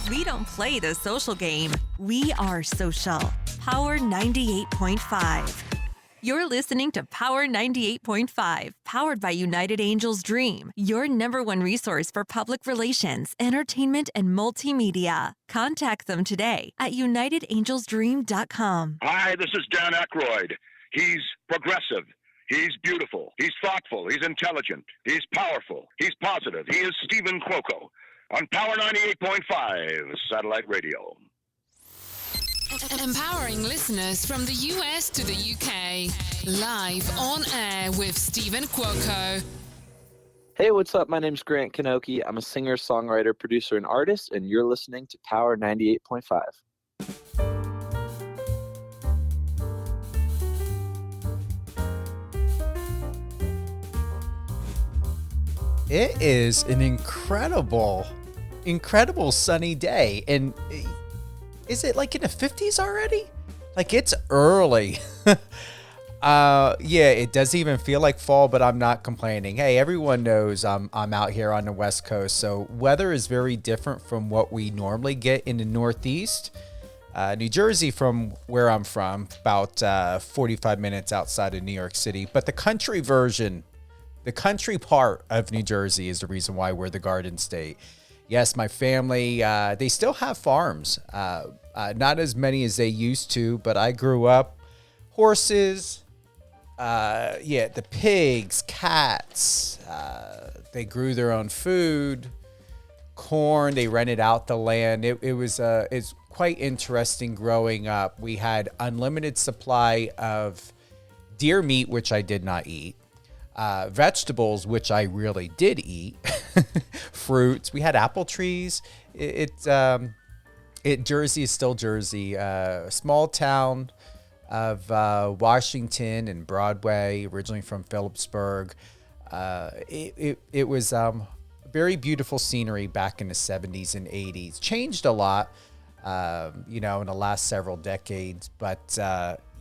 We don't play the social game. We are social. Power 98.5. You're listening to Power 98.5, powered by United Angels Dream, your number one resource for public relations, entertainment, and multimedia. Contact them today at unitedangelsdream.com. Hi, this is Dan Aykroyd. He's progressive. He's beautiful. He's thoughtful. He's intelligent. He's powerful. He's positive. He is Stephen Cuoco on Power 98.5 Satellite Radio. Empowering listeners from the US to the UK. Live on air with Stephen Cuoco. Hey, what's up? My name's Grant Kanoki. I'm a singer, songwriter, producer, and artist, and you're listening to Power 98.5. It is an incredible sunny day. And is it like in the 50s already? Like, it's early. Yeah, it doesn't even feel like fall, but I'm not complaining. Hey, everyone knows I'm out here on the West Coast, so weather is very different from what we normally get in the Northeast. New Jersey, from where I'm from, about 45 minutes outside of New York City. But the country version, the country part of New Jersey is the reason why we're the Garden State. Yes, my family, they still have farms. Not as many as they used to, but I grew up. Horses, the pigs, cats, they grew their own food, corn, they rented out the land. It's quite interesting growing up. We had unlimited supply of deer meat, which I did not eat. Vegetables, which I really did eat, fruits. We had apple trees. Jersey is still Jersey, small town of Washington and Broadway, originally from Phillipsburg. It was very beautiful scenery back in the 70s and 80s. Changed a lot, in the last several decades, but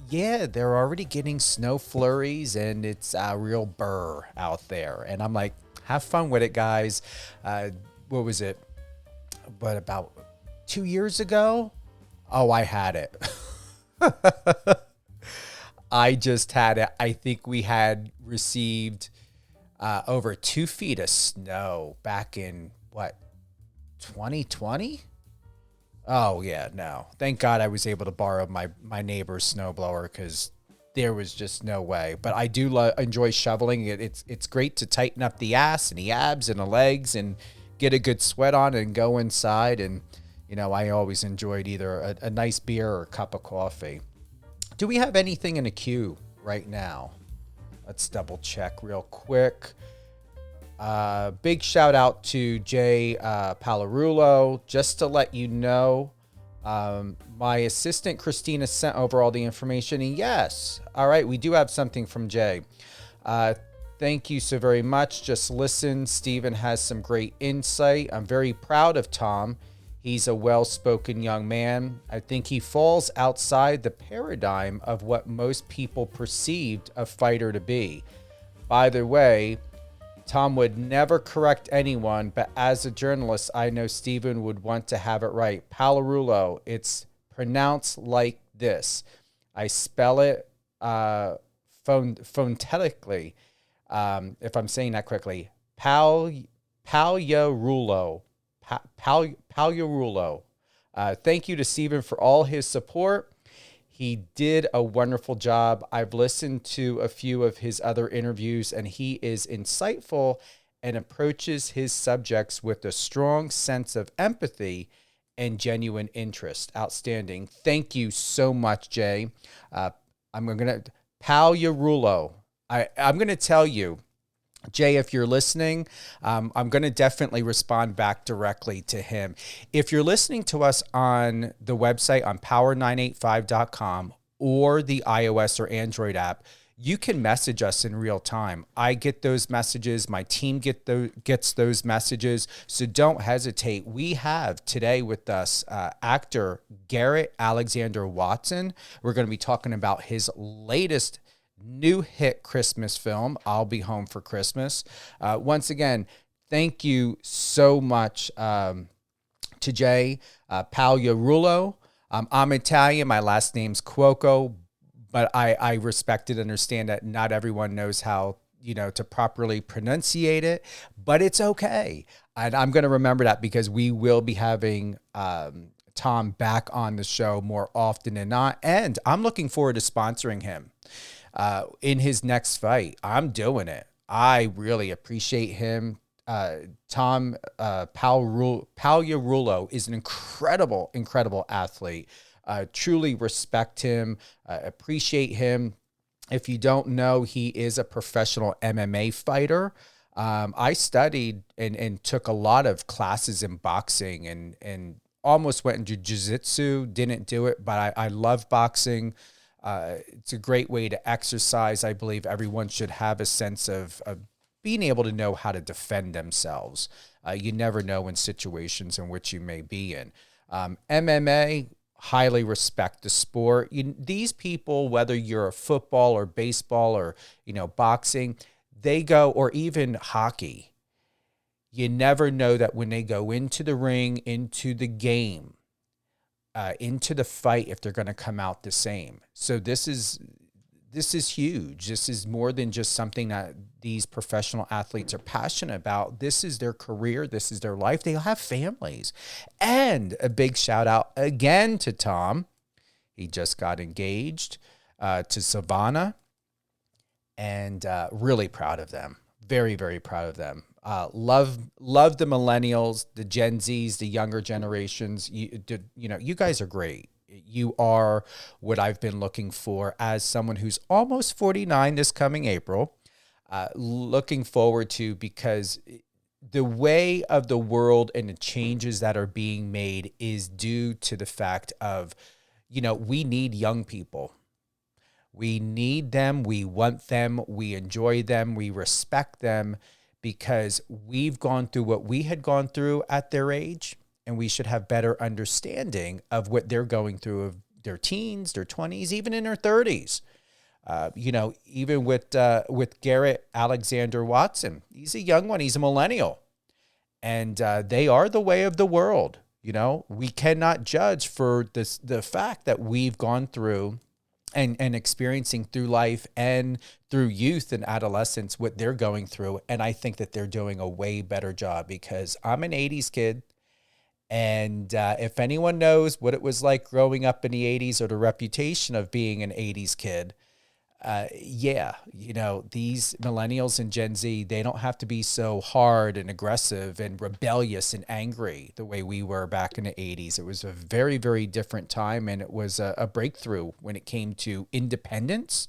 yeah, they're already getting snow flurries, and it's a real burr out there. And I'm like, have fun with it, guys. What was it? What, about 2 years ago? Oh, I had it. I just had it. I think we had received over 2 feet of snow back in, 2020? Oh, yeah, no. Thank God I was able to borrow my neighbor's snowblower, because there was just no way. But I do enjoy shoveling. It's great to tighten up the ass and the abs and the legs and get a good sweat on and go inside. And, I always enjoyed either a nice beer or a cup of coffee. Do we have anything in the queue right now? Let's double check real quick. Big shout out to Jay Palarulo. Just to let you know, my assistant Christina sent over all the information. And yes, all right, we do have something from Jay. Thank you so very much. Just listen. Stephen has some great insight. I'm very proud of Tom. He's a well-spoken young man. I think he falls outside the paradigm of what most people perceived a fighter to be. By the way, Tom would never correct anyone, but as a journalist, I know Stephen would want to have it right. Palarulo, it's pronounced like this. I spell it phonetically, if I'm saying that correctly. Palarulo. Palarulo. Thank you to Stephen for all his support. He did a wonderful job. I've listened to a few of his other interviews, and he is insightful and approaches his subjects with a strong sense of empathy and genuine interest. Outstanding. Thank you so much, Jay. I'm going to Palarulo. I'm going to tell you, Jay, if you're listening, I'm going to definitely respond back directly to him. If you're listening to us on the website on power985.com or the iOS or Android app, you can message us in real time. I get those messages. My team gets those messages. So don't hesitate. We have today with us actor Garrett Alexander Watson. We're going to be talking about his latest new hit Christmas film, I'll Be Home for Christmas. Once again, thank you so much TJ Pagliarulo. I'm Italian. My last name's Cuoco, but I respect and understand that not everyone knows how, to properly pronunciate it, but it's okay. And I'm going to remember that because we will be having Tom back on the show more often than not. And I'm looking forward to sponsoring him in his next fight. I'm doing it. I really appreciate him. Tom Pagliarulo is an incredible athlete. Truly respect him, appreciate him. If you don't know, he is a professional MMA fighter. I studied and took a lot of classes in boxing and almost went into jiu-jitsu, didn't do it, but I love boxing. It's a great way to exercise. I believe everyone should have a sense of being able to know how to defend themselves. You never know in situations in which you may be in. MMA, highly respect the sport. These people, whether you're a football or baseball or, boxing, they go, or even hockey, you never know that when they go into the ring, into the game, into the fight, if they're going to come out the same. So this is huge. This is more than just something that these professional athletes are passionate about. This is their career. This is their life. They have families. And a big shout out again to Tom. He just got engaged to Savannah, and really proud of them. Very, very proud of them. Love the millennials, the Gen Zs, the younger generations. You guys are great. You are what I've been looking for as someone who's almost 49 this coming April. Looking forward to, because the way of the world and the changes that are being made is due to the fact of, we need young people. We need them. We want them. We enjoy them. We respect them, because we've gone through what we had gone through at their age, and we should have better understanding of what they're going through of their teens, their 20s, even in their 30s. Even with Garrett Alexander Watson, he's a young one. He's a millennial, and they are the way of the world. We cannot judge for the fact that we've gone through and experiencing through life and through youth and adolescence what they're going through. And I think that they're doing a way better job, because I'm an 80s kid. And if anyone knows what it was like growing up in the 80s, or the reputation of being an 80s kid, these millennials and Gen Z, they don't have to be so hard and aggressive and rebellious and angry the way we were back in the 80s. It was a very, very different time, and it was a breakthrough when it came to independence.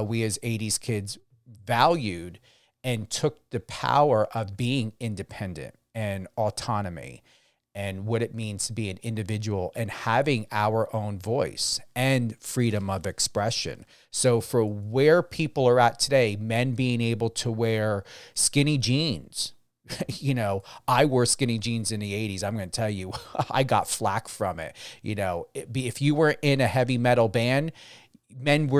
We as 80s kids valued and took the power of being independent and autonomy, and what it means to be an individual and having our own voice and freedom of expression. So for where people are at today, men being able to wear skinny jeans, I wore skinny jeans in the 80s. I'm going to tell you, I got flack from it. If you were in a heavy metal band, men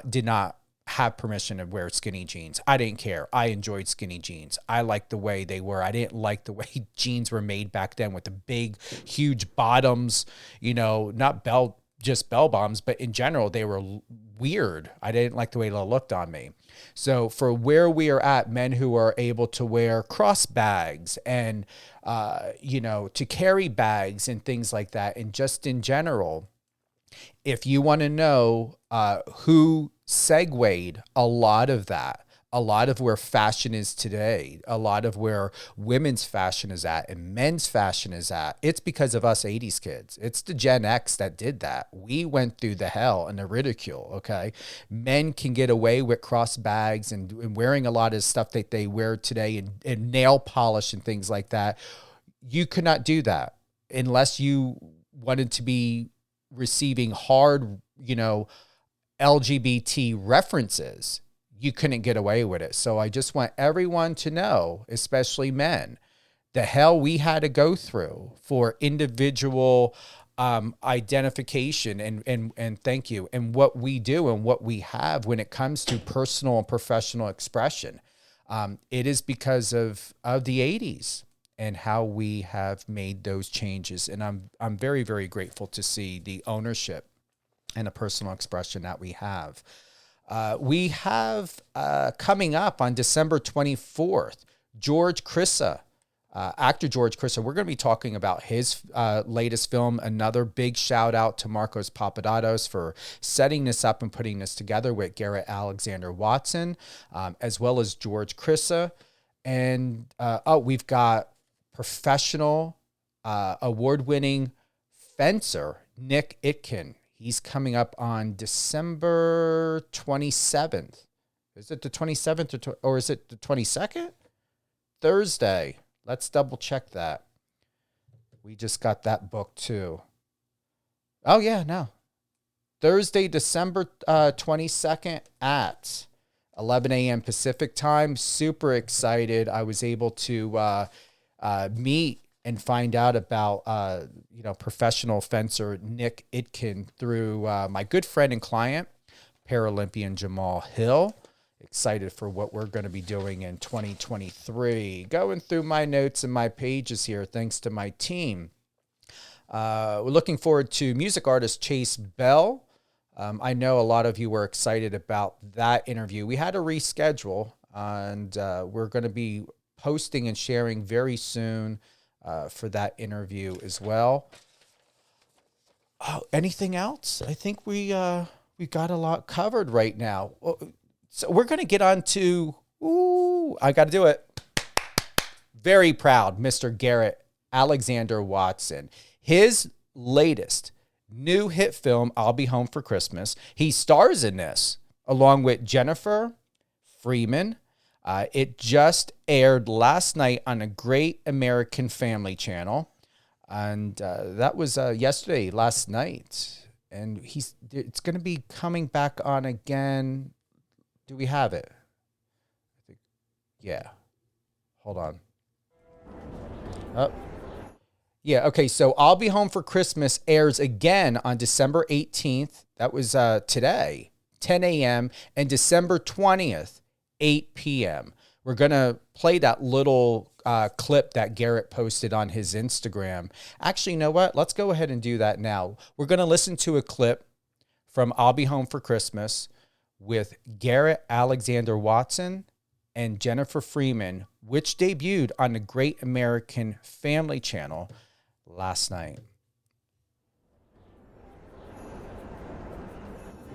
did not have permission to wear skinny jeans. I didn't care. I enjoyed skinny jeans. I liked the way they were. I didn't like the way jeans were made back then with the big, huge bottoms, not just bell bottoms, but in general, they were weird. I didn't like the way they looked on me. So for where we are at, men who are able to wear cross bags and, to carry bags and things like that, and just in general, if you want to know who segued a lot of that, a lot of where fashion is today, a lot of where women's fashion is at and men's fashion is at, it's because of us 80s kids. It's the Gen X that did that. We went through the hell and the ridicule, okay? Men can get away with cross bags and wearing a lot of stuff that they wear today, and nail polish and things like that. You could not do that unless you wanted to be receiving hard, LGBT references. You couldn't get away with it. So I just want everyone to know, especially men, the hell we had to go through for individual identification and thank you, and what we do and what we have when it comes to personal and professional expression. It is because of the 80s. and how we have made those changes. And I'm very, very grateful to see the ownership and the personal expression that we have. We have coming up on December 24th, George Crissa, actor George Crissa. We're going to be talking about his latest film. Another big shout out to Marcos Papadopoulos for setting this up and putting this together with Garrett Alexander Watson, as well as George Crissa. And we've got professional award-winning fencer Nick Itkin. He's coming up on December 27th. Is it the 27th or is it the 22nd? Thursday. Let's double check that. We just got that book too. Oh yeah, no. Thursday, December 22nd at 11 a.m. Pacific time. Super excited. I was able to meet and find out about, professional fencer Nick Itkin through my good friend and client, Paralympian Jamal Hill. Excited for what we're going to be doing in 2023. Going through my notes and my pages here, thanks to my team. We're looking forward to music artist Chase Bell. I know a lot of you were excited about that interview. We had to reschedule, and we're going to be posting and sharing very soon for that interview as well. Oh, anything else? I think we got a lot covered right now. So we're going to get on to, I got to do it. Very proud, Mr. Garrett Alexander Watson. His latest new hit film, I'll Be Home for Christmas. He stars in this along with Jennifer Freeman. It just aired last night on a Great American Family channel. And that was last night. And it's going to be coming back on again. Do we have it? Yeah. Hold on. Oh. Yeah, okay, so I'll Be Home for Christmas airs again on December 18th. That was today, 10 a.m. And December 20th, 8 p.m. We're going to play that little clip that Garrett posted on his Instagram. Actually, you know what? Let's go ahead and do that now. We're going to listen to a clip from I'll Be Home for Christmas with Garrett Alexander Watson and Jennifer Freeman, which debuted on the Great American Family channel last night.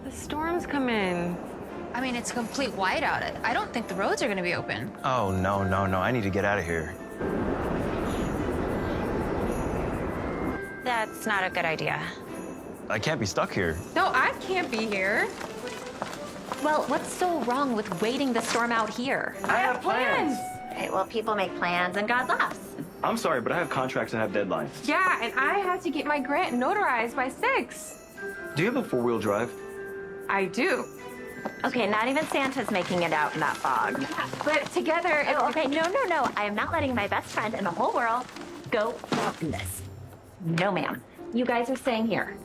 The storm's come in. I mean, it's a complete whiteout. I don't think the roads are going to be open. Oh, no. I need to get out of here. That's not a good idea. I can't be stuck here. No, I can't be here. Well, what's so wrong with waiting the storm out here? I have plans. Okay, well, people make plans and God laughs. I'm sorry, but I have contracts that have deadlines. Yeah, and I have to get my grant notarized by 6. Do you have a four-wheel drive? I do. Okay, not even Santa's making it out in that fog. Yeah, but together, Okay, no. I am not letting my best friend in the whole world go in this. No, ma'am. You guys are staying here.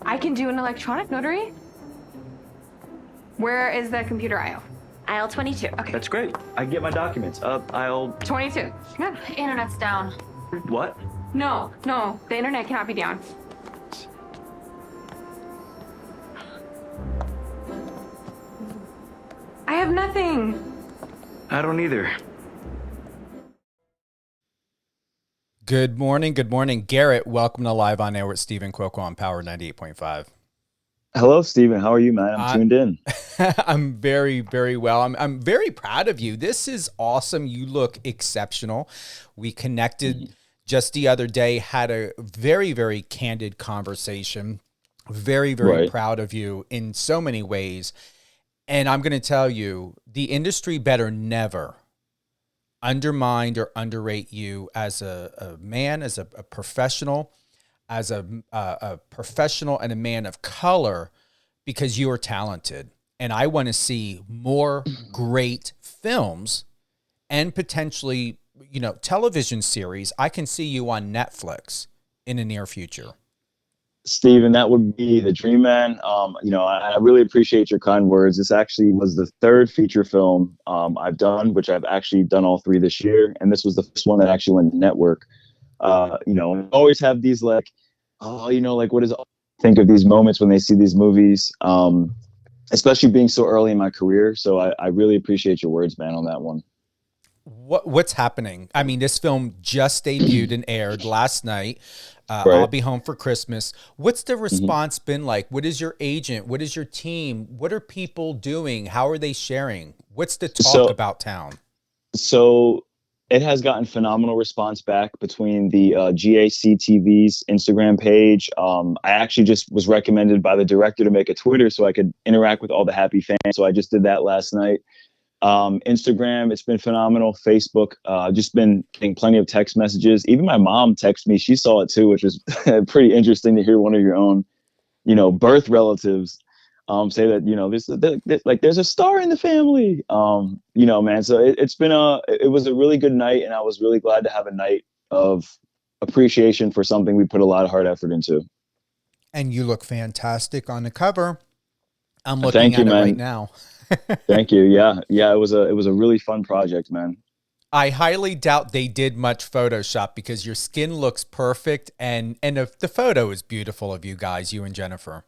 I can do an electronic notary. Where is the computer aisle? Aisle 22. Okay. That's great. I can get my documents. Aisle... 22. Yeah. The internet's down. What? No, the internet cannot be down. I have nothing. I don't either. Good morning. Garrett, welcome to Live on Air with Stephen Cuoco on Power 98.5. Hello, Stephen. How are you, man? I'm tuned in. I'm very, very well. I'm very proud of you. This is awesome. You look exceptional. We connected just the other day, had a very, very candid conversation. Very, very proud of you in so many ways. And I'm going to tell you, the industry better never undermine or underrate you as a man, as a professional, as a professional and a man of color, because you are talented. And I want to see more great films and potentially, television series. I can see you on Netflix in the near future. Steven, that would be the dream, man. I really appreciate your kind words. This actually was the third feature film I've done, which I've actually done all three this year. And this was the first one that actually went to network. I always have these like, like what is think of these moments when they see these movies, especially being so early in my career. So I really appreciate your words, man, on that one. What's happening? I mean, this film just debuted and aired last night. Right. I'll Be Home for Christmas. What's the response been like? What is your agent? What is your team? What are people doing? How are they sharing? What's the talk about town? So it has gotten phenomenal response back between the GAC TV's Instagram page. I actually just was recommended by the director to make a Twitter so I could interact with all the happy fans. So I just did that last night. Instagram, it's been phenomenal. Facebook, just been getting plenty of text messages. Even my mom texted me. She saw it too, which was pretty interesting to hear one of your own, birth relatives say that, there's a star in the family, man. So it was a really good night, and I was really glad to have a night of appreciation for something we put a lot of hard effort into. And you look fantastic on the cover. I'm looking at it right now. Thank you. Yeah. It was a really fun project, man. I highly doubt they did much Photoshop because your skin looks perfect, and the photo is beautiful of you guys, you and Jennifer.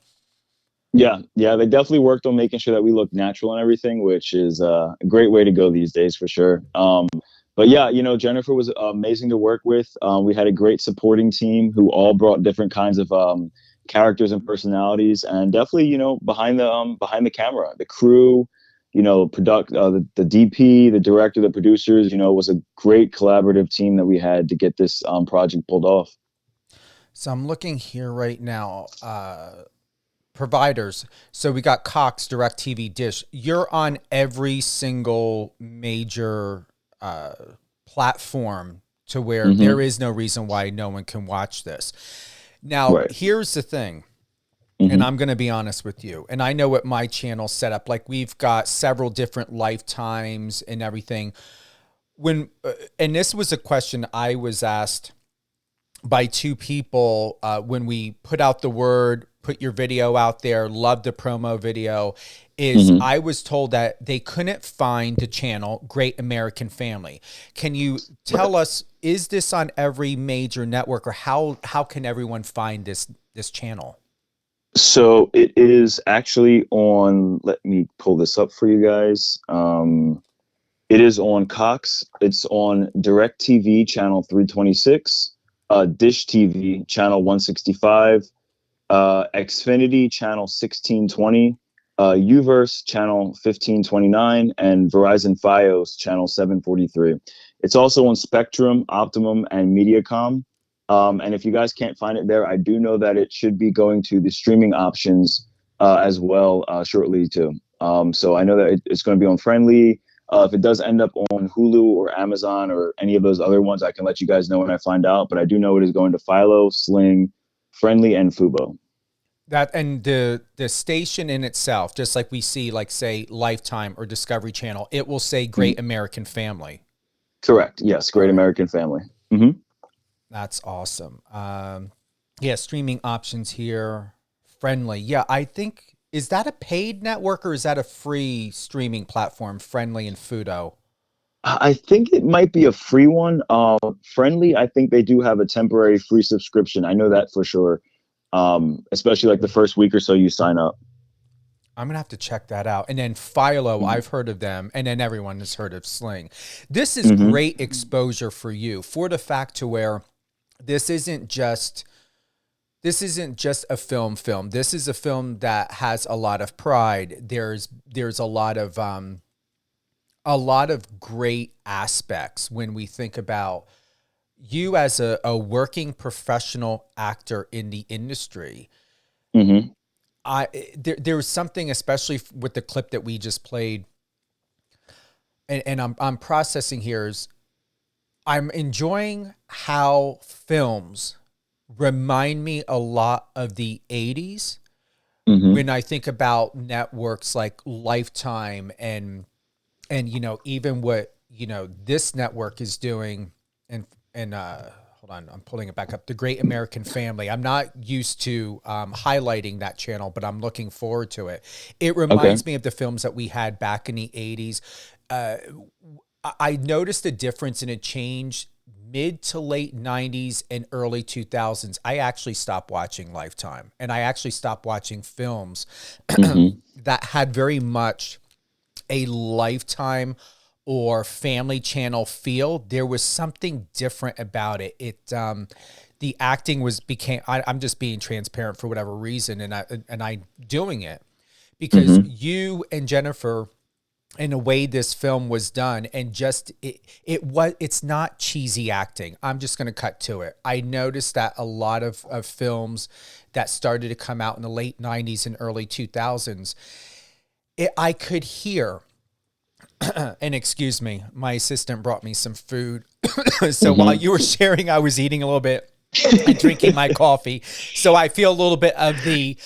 Yeah, they definitely worked on making sure that we look natural and everything, which is a great way to go these days for sure. But yeah, Jennifer was amazing to work with. We had a great supporting team who all brought different kinds of characters and personalities, and definitely, behind the camera, the crew, the DP, the director, the producers, was a great collaborative team that we had to get this project pulled off. So I'm looking here right now. Providers. So we got Cox, DirecTV, Dish. You're on every single major platform to where there is no reason why no one can watch this. Now, Here's the thing, and I'm going to be honest with you, and I know what my channel's set up. Like, we've got several different lifetimes and everything. And this was a question I was asked by two people when we put out the word, put your video out there, love the promo video, is I was told that they couldn't find the channel Great American Family. Can you tell us, is this on every major network, or how can everyone find this channel? So it is actually on, let me pull this up for you guys. It is on Cox. It's on DirecTV channel 326, Dish TV channel 165, Xfinity channel 1620, Uverse channel 1529, and Verizon Fios channel 743. It's also on Spectrum, Optimum, and Mediacom. And if you guys can't find it there, I do know that it should be going to the streaming options as well shortly too. So I know that it's going to be on Friendly. If it does end up on Hulu or Amazon or any of those other ones, I can let you guys know when I find out. But I do know it is going to Philo, Sling, Friendly, and Fubo. That, and the station in itself, just like we see, like, say, Lifetime or Discovery Channel, it will say Great American Family. Correct. Yes, Great American Family. That's awesome. Yeah, streaming options here. Friendly. Yeah, I think, is that a paid network or is that a free streaming platform, Friendly and Fudo? I think it might be a free one. Friendly, I think they do have a temporary free subscription. I know that for sure. Especially like the first week or so you sign up. I'm going to have to check that out. And then Philo, I've heard of them. And then everyone has heard of Sling. This is great exposure for you, for the fact to where this isn't just a film. This is a film that has a lot of pride. There's a lot of great aspects when we think about you as a working professional actor in the industry. There was something, especially with the clip that we just played, and I'm processing here, is I'm enjoying how films remind me a lot of the 80s when I think about networks like Lifetime and even what this network is doing. And hold hold on, I'm pulling it back up. The Great American Family. I'm not used to highlighting that channel, but I'm looking forward to it. It reminds me of the films that we had back in the 80s. I noticed a difference and a change mid to late 90s and early 2000s. I actually stopped watching Lifetime, and I actually stopped watching films that had very much a Lifetime or Family Channel feel. There was something different about it. The acting I'm just being transparent for whatever reason, and I'm doing it because you and Jennifer, in a way this film was done, and just it's not cheesy acting. I'm just going to cut to it. I noticed that a lot of films that started to come out in the late 90s and early 2000s, I could hear, and excuse me, my assistant brought me some food. So while you were sharing, I was eating a little bit and drinking my coffee. So I feel a little bit of the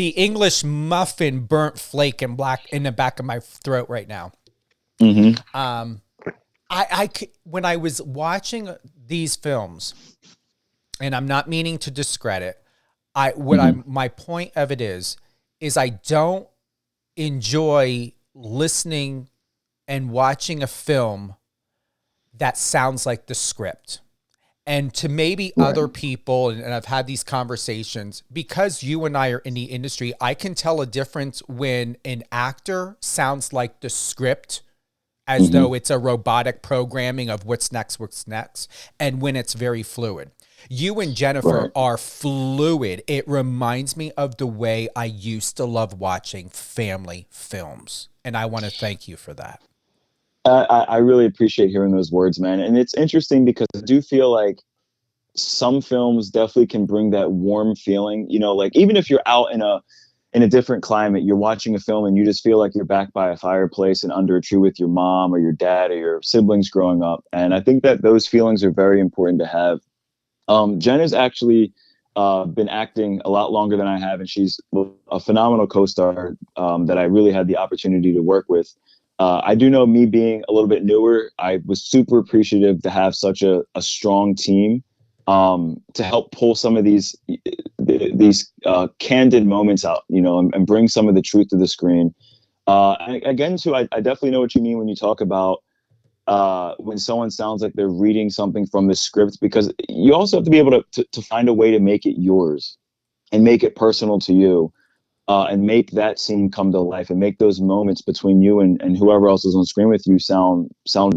English muffin burnt flake and black in the back of my throat right now. When I was watching these films, and I'm not meaning to discredit, my point of it is I don't enjoy listening and watching a film that sounds like the script. And to maybe other people, and I've had these conversations, because you and I are in the industry, I can tell a difference when an actor sounds like the script, as though it's a robotic programming of what's next, and when it's very fluid. You and Jennifer are fluid. It reminds me of the way I used to love watching family films. And I want to thank you for that. I really appreciate hearing those words, man. And it's interesting because I do feel like some films definitely can bring that warm feeling, you know, like even if you're out in a different climate, you're watching a film and you just feel like you're back by a fireplace and under a tree with your mom or your dad or your siblings growing up. And I think that those feelings are very important to have. Jen has actually been acting a lot longer than I have, and she's a phenomenal co-star that I really had the opportunity to work with. I do know, me being a little bit newer, I was super appreciative to have such a strong team to help pull some of these candid moments out, you know, and bring some of the truth to the screen. Again, too, I definitely know what you mean when you talk about when someone sounds like they're reading something from the script, because you also have to be able to find a way to make it yours and make it personal to you. And make that scene come to life and make those moments between you and whoever else is on screen with you sound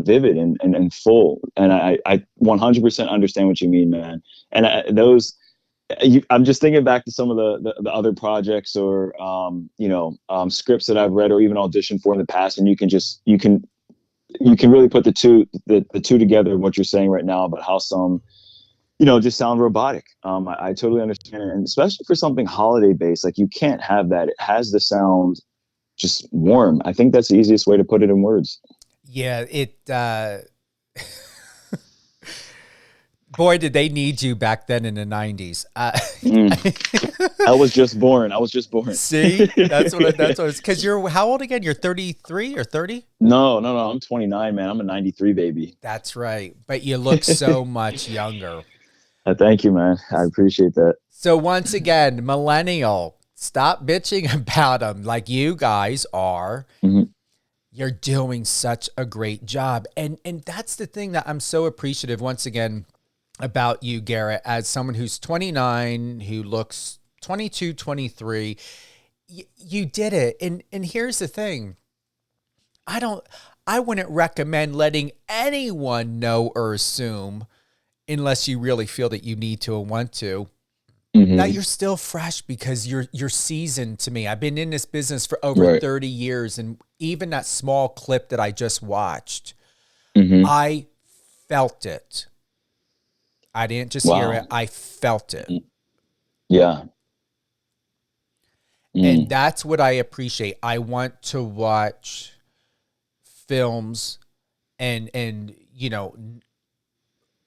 vivid and full. And I 100% understand what you mean, man. And I'm just thinking back to some of the other projects or, scripts that I've read or even auditioned for in the past. And you can really put the two together, what you're saying right now about how some, just sound robotic. I totally understand it. And especially for something holiday based, like you can't have that. It has the sound just warm. I think that's the easiest way to put it in words. Yeah. Boy, did they need you back then in the 90s. I was just born. See, that's what it's, because you're how old again? You're 33 or 30? No. I'm 29, man. I'm a 93 baby. That's right. But you look so much younger. Thank you, man. I appreciate that. So once again, millennial, stop bitching about them like you guys are. You're doing such a great job. And that's the thing that I'm so appreciative, once again, about you, Garrett, as someone who's 29, who looks 22, 23. You did it. And here's the thing. I wouldn't recommend letting anyone know or assume, unless you really feel that you need to and want to, that you're still fresh, because you're seasoned to me. I've been in this business for over 30 years. And even that small clip that I just watched, I felt it. I didn't just hear it. I felt it. Yeah. And that's what I appreciate. I want to watch films and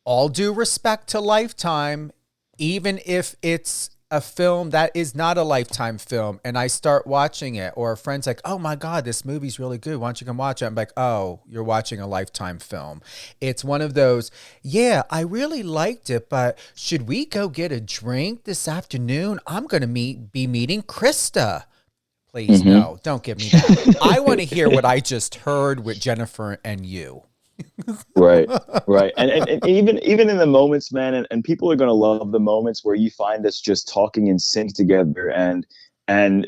all due respect to Lifetime, even if it's a film that is not a Lifetime film and I start watching it, or a friend's like, oh my God, this movie's really good, why don't you come watch it? I'm like, oh, you're watching a Lifetime film. It's one of those, yeah, I really liked it, but should we go get a drink this afternoon? I'm going to be meeting Krista. Please, no, don't give me that. I want to hear what I just heard with Jennifer and you. Right. And even in the moments, man, and people are going to love the moments where you find us just talking in sync together and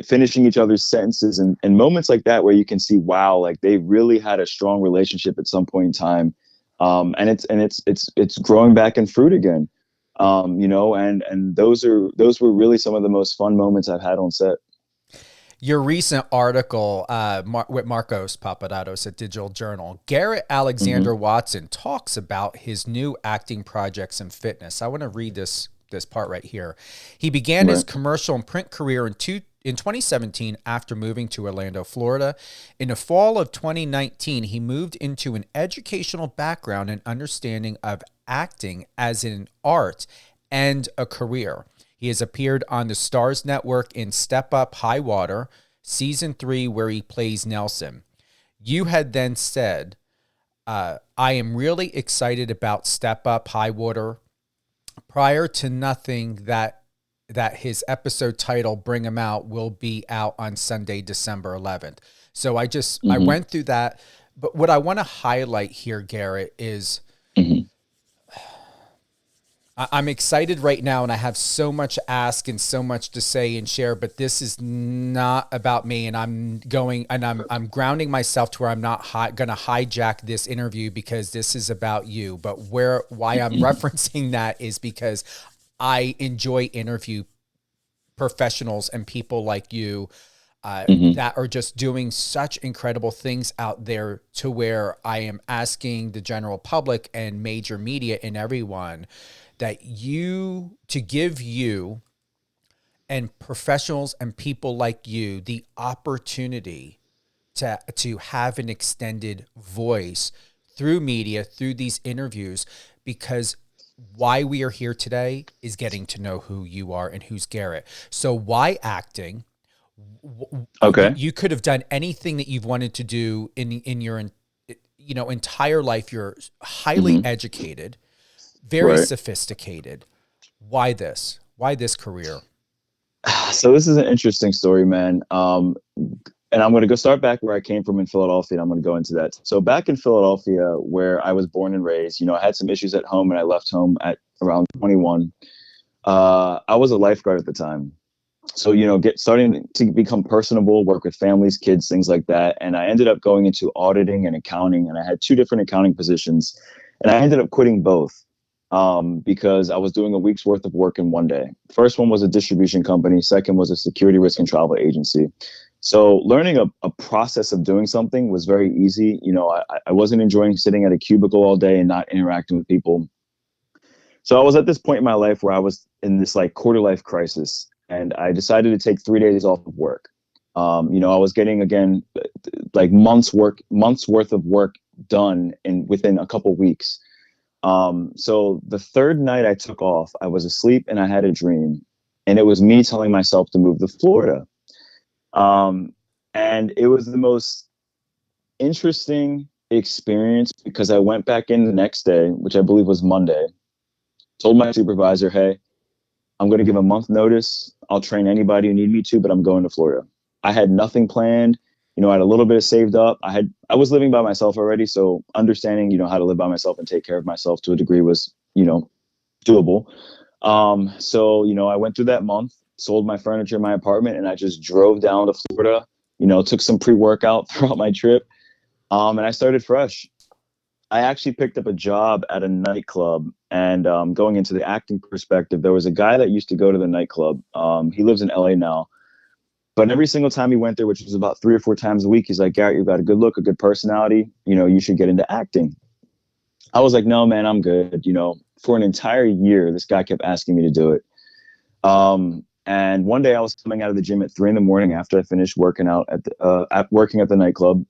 finishing each other's sentences, and moments like that where you can see, wow, like they really had a strong relationship at some point in time. And it's growing back in fruit again. And those were really some of the most fun moments I've had on set. Your recent article with Marcos Papadatos at Digital Journal, Garrett Alexander Watson talks about his new acting projects and fitness. I want to read this part right here. He began his commercial and print career in 2017 after moving to Orlando, Florida. In the fall of 2019, he moved into an educational background and understanding of acting as an art and a career. He has appeared on the Starz network in Step Up High Water, season 3, where he plays Nelson. You had then said, I am really excited about Step Up High Water. Prior to nothing that his episode title, Bring 'Em Out, will be out on Sunday, December 11th. So I went through that. But what I want to highlight here, Garrett, is I'm excited right now, and I have so much to ask and so much to say and share, but this is not about me, and I'm grounding myself to where I'm not going to hijack this interview because this is about you. But why I'm referencing that is because I enjoy interview professionals and people like you that are just doing such incredible things out there, to where I am asking the general public and major media and everyone to give you and professionals and people like you the opportunity to have an extended voice through media, through these interviews, because why we are here today is getting to know who you are and who's Garrett. So why acting? Okay. You could have done anything that you've wanted to do in your entire life. You're highly educated, very sophisticated. Why this? Why this career? So this is an interesting story, man. And I'm going to go start back where I came from in Philadelphia, and I'm going to go into that. So back in Philadelphia, where I was born and raised, I had some issues at home, and I left home at around 21. I was a lifeguard at the time. So, starting to become personable, work with families, kids, things like that. And I ended up going into auditing and accounting, and I had 2 different accounting positions, and I ended up quitting both. Because I was doing a week's worth of work in one day. First one was a distribution company. Second was a security risk and travel agency. So learning a process of doing something was very easy. I wasn't enjoying sitting at a cubicle all day and not interacting with people. So I was at this point in my life where I was in this quarter life crisis, and I decided to take 3 days off of work. I was getting, again, months worth of work done within a couple weeks. So the third night I took off, I was asleep and I had a dream, and it was me telling myself to move to Florida. And it was the most interesting experience, because I went back in the next day, which I believe was Monday, told my supervisor, hey, I'm going to give a month notice. I'll train anybody who need me to, but I'm going to Florida. I had nothing planned. I had a little bit saved up. I was living by myself already. So understanding, how to live by myself and take care of myself to a degree was, doable. So, I went through that month, sold my furniture in my apartment, and I just drove down to Florida, took some pre-workout throughout my trip. And I started fresh. I actually picked up a job at a nightclub, and going into the acting perspective, there was a guy that used to go to the nightclub. He lives in LA now. But every single time he went there, which was about 3 or 4 times a week, he's like, Garrett, you've got a good look, a good personality. You should get into acting. I was like, no, man, I'm good. For an entire year, this guy kept asking me to do it. And one day I was coming out of the gym at 3 a.m. after I finished working out working at the nightclub.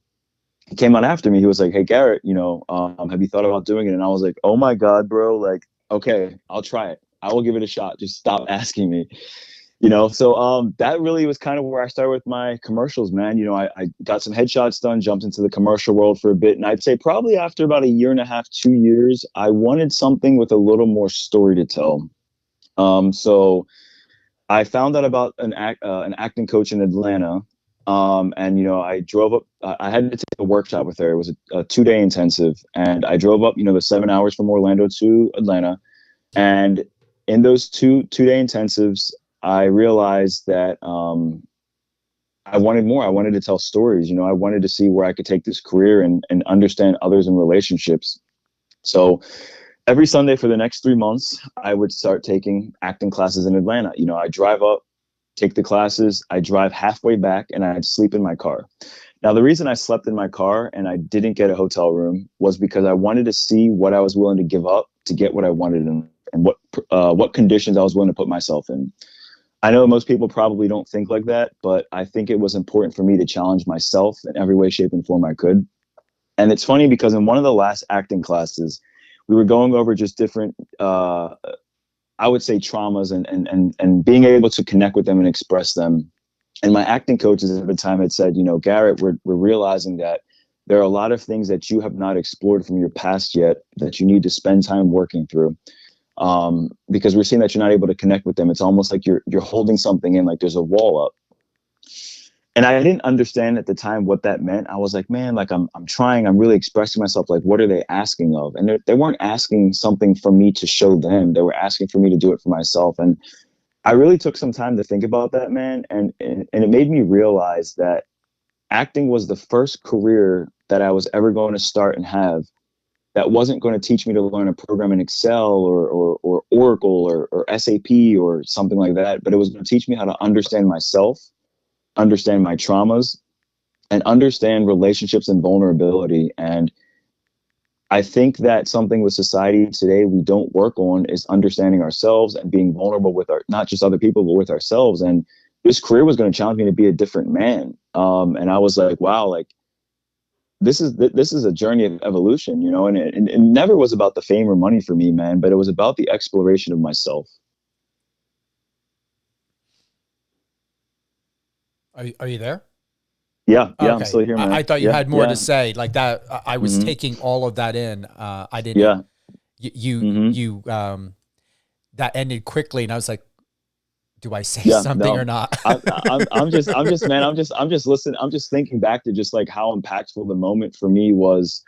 He came out after me. He was like, hey, Garrett, have you thought about doing it? And I was like, oh my God, bro. Okay, I'll try it. I will give it a shot. Just stop asking me. So that really was kind of where I started with my commercials, man. I got some headshots done, jumped into the commercial world for a bit, and I'd say probably after about a year and a half, 2 years, I wanted something with a little more story to tell. So I found out about an acting coach in Atlanta, and I drove up. I had to take a workshop with her. It was a 2-day intensive, and I drove up, the 7 hours from Orlando to Atlanta, and in those two-day intensives, I realized that I wanted more. I wanted to tell stories. I wanted to see where I could take this career and understand others in relationships. So every Sunday for the next 3 months, I would start taking acting classes in Atlanta. I drive up, take the classes, I drive halfway back, and I'd sleep in my car. Now, the reason I slept in my car and I didn't get a hotel room was because I wanted to see what I was willing to give up to get what I wanted and what conditions I was willing to put myself in. I know most people probably don't think like that, but I think it was important for me to challenge myself in every way, shape, and form I could. And it's funny because in one of the last acting classes, we were going over just different, I would say, traumas and being able to connect with them and express them. And my acting coaches at the time had said, Garrett, we're realizing that there are a lot of things that you have not explored from your past yet that you need to spend time working through. Because we're seeing that you're not able to connect with them. It's almost like you're holding something in, like there's a wall up. And I didn't understand at the time what that meant. I was like, man, like I'm trying, I'm really expressing myself. Like, what are they asking of? And they weren't asking something for me to show them. They were asking for me to do it for myself. And I really took some time to think about that, man. And it made me realize that acting was the first career that I was ever going to start and have that wasn't going to teach me to learn a program in Excel or Oracle or SAP or something like that. But it was going to teach me how to understand myself, understand my traumas, and understand relationships and vulnerability. And I think that something with society today we don't work on is understanding ourselves and being vulnerable with not just other people, but with ourselves. And this career was going to challenge me to be a different man. And I was like, wow, like this is a journey of evolution, and it never was about the fame or money for me, man, but it was about the exploration of myself. Are you there? Yeah, okay. I'm still here, man. I thought you had more to say like that. I was taking all of that in. I didn't. Yeah. You that ended quickly, and I was like, do I say something or not? I'm just listening. I'm just thinking back to just like how impactful the moment for me was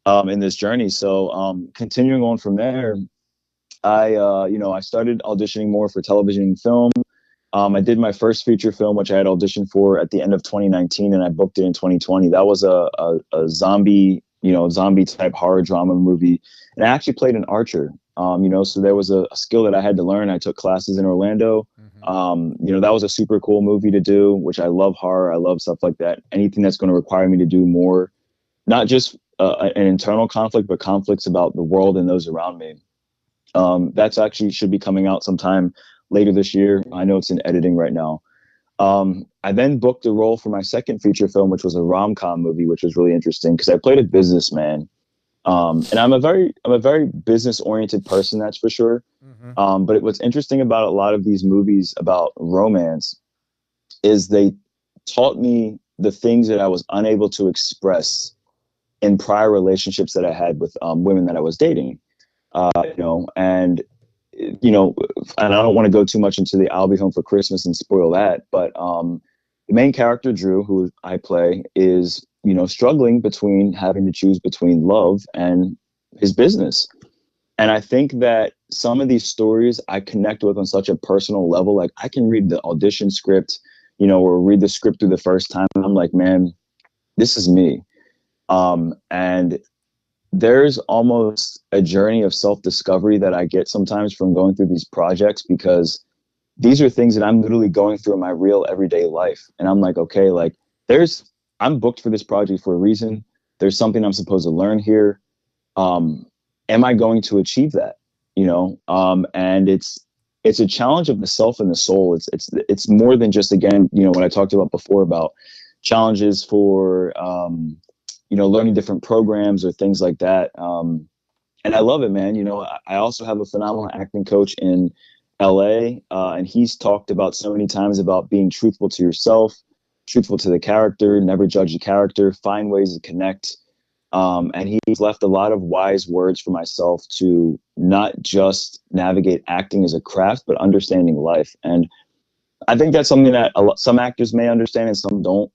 in this journey. So continuing on from there, I started auditioning more for television and film. I did my first feature film, which I had auditioned for at the end of 2019, and I booked it in 2020. That was a zombie type horror drama movie, and I actually played an archer. So there was a skill that I had to learn. I took classes in Orlando. That was a super cool movie to do, which I love horror. I love stuff like that. Anything that's going to require me to do more, not just an internal conflict, but conflicts about the world and those around me. That's actually should be coming out sometime later this year. I know it's in editing right now. I then booked a role for my second feature film, which was a rom-com movie, which was really interesting because I played a businessman. And I'm a very business oriented person, that's for sure. But what's interesting about a lot of these movies about romance is they taught me the things that I was unable to express in prior relationships that I had with women that I was dating. And I don't want to go too much into the I'll Be Home for Christmas and spoil that, but the main character, Drew, who I play, is struggling between having to choose between love and his business. And I think that some of these stories I connect with on such a personal level. Like I can read the audition script, or read the script through the first time, and I'm like, man, this is me. And there's almost a journey of self-discovery that I get sometimes from going through these projects, because these are things that I'm literally going through in my real everyday life. And I'm like, okay, like I'm booked for this project for a reason. There's something I'm supposed to learn here. Am I going to achieve that? And it's a challenge of the self and the soul. It's more than just, again, what I talked about before about challenges for, learning different programs or things like that. And I love it, man. I also have a phenomenal acting coach in LA, and he's talked about so many times about being truthful to yourself, truthful to the character, never judge the character, find ways to connect. And he's left a lot of wise words for myself to not just navigate acting as a craft, but understanding life. And I think that's something that some actors may understand and some don't,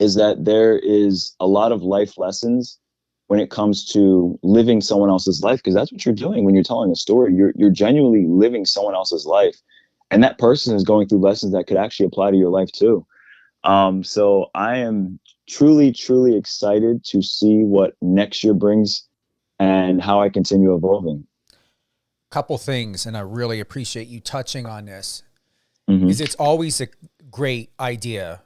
is that there is a lot of life lessons when it comes to living someone else's life, because that's what you're doing when you're telling a story. You're genuinely living someone else's life, and that person is going through lessons that could actually apply to your life too. So I am truly, truly excited to see what next year brings and how I continue evolving. Couple things, and I really appreciate you touching on this. Mm-hmm. Is it's always a great idea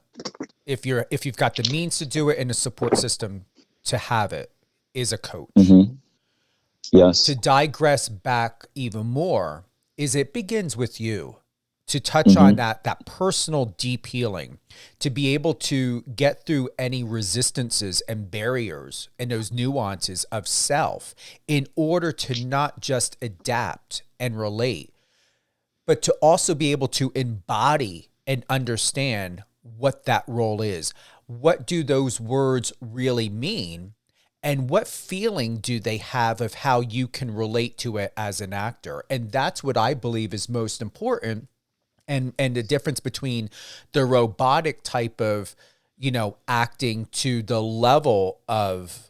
if you've got the means to do it and a support system to have it, is a coach. Mm-hmm. Yes. To digress back even more, is it begins with you. To touch on that personal deep healing, to be able to get through any resistances and barriers and those nuances of self in order to not just adapt and relate, but to also be able to embody and understand what that role is. What do those words really mean? And what feeling do they have of how you can relate to it as an actor? And that's what I believe is most important. And the difference between the robotic type of, acting to the level of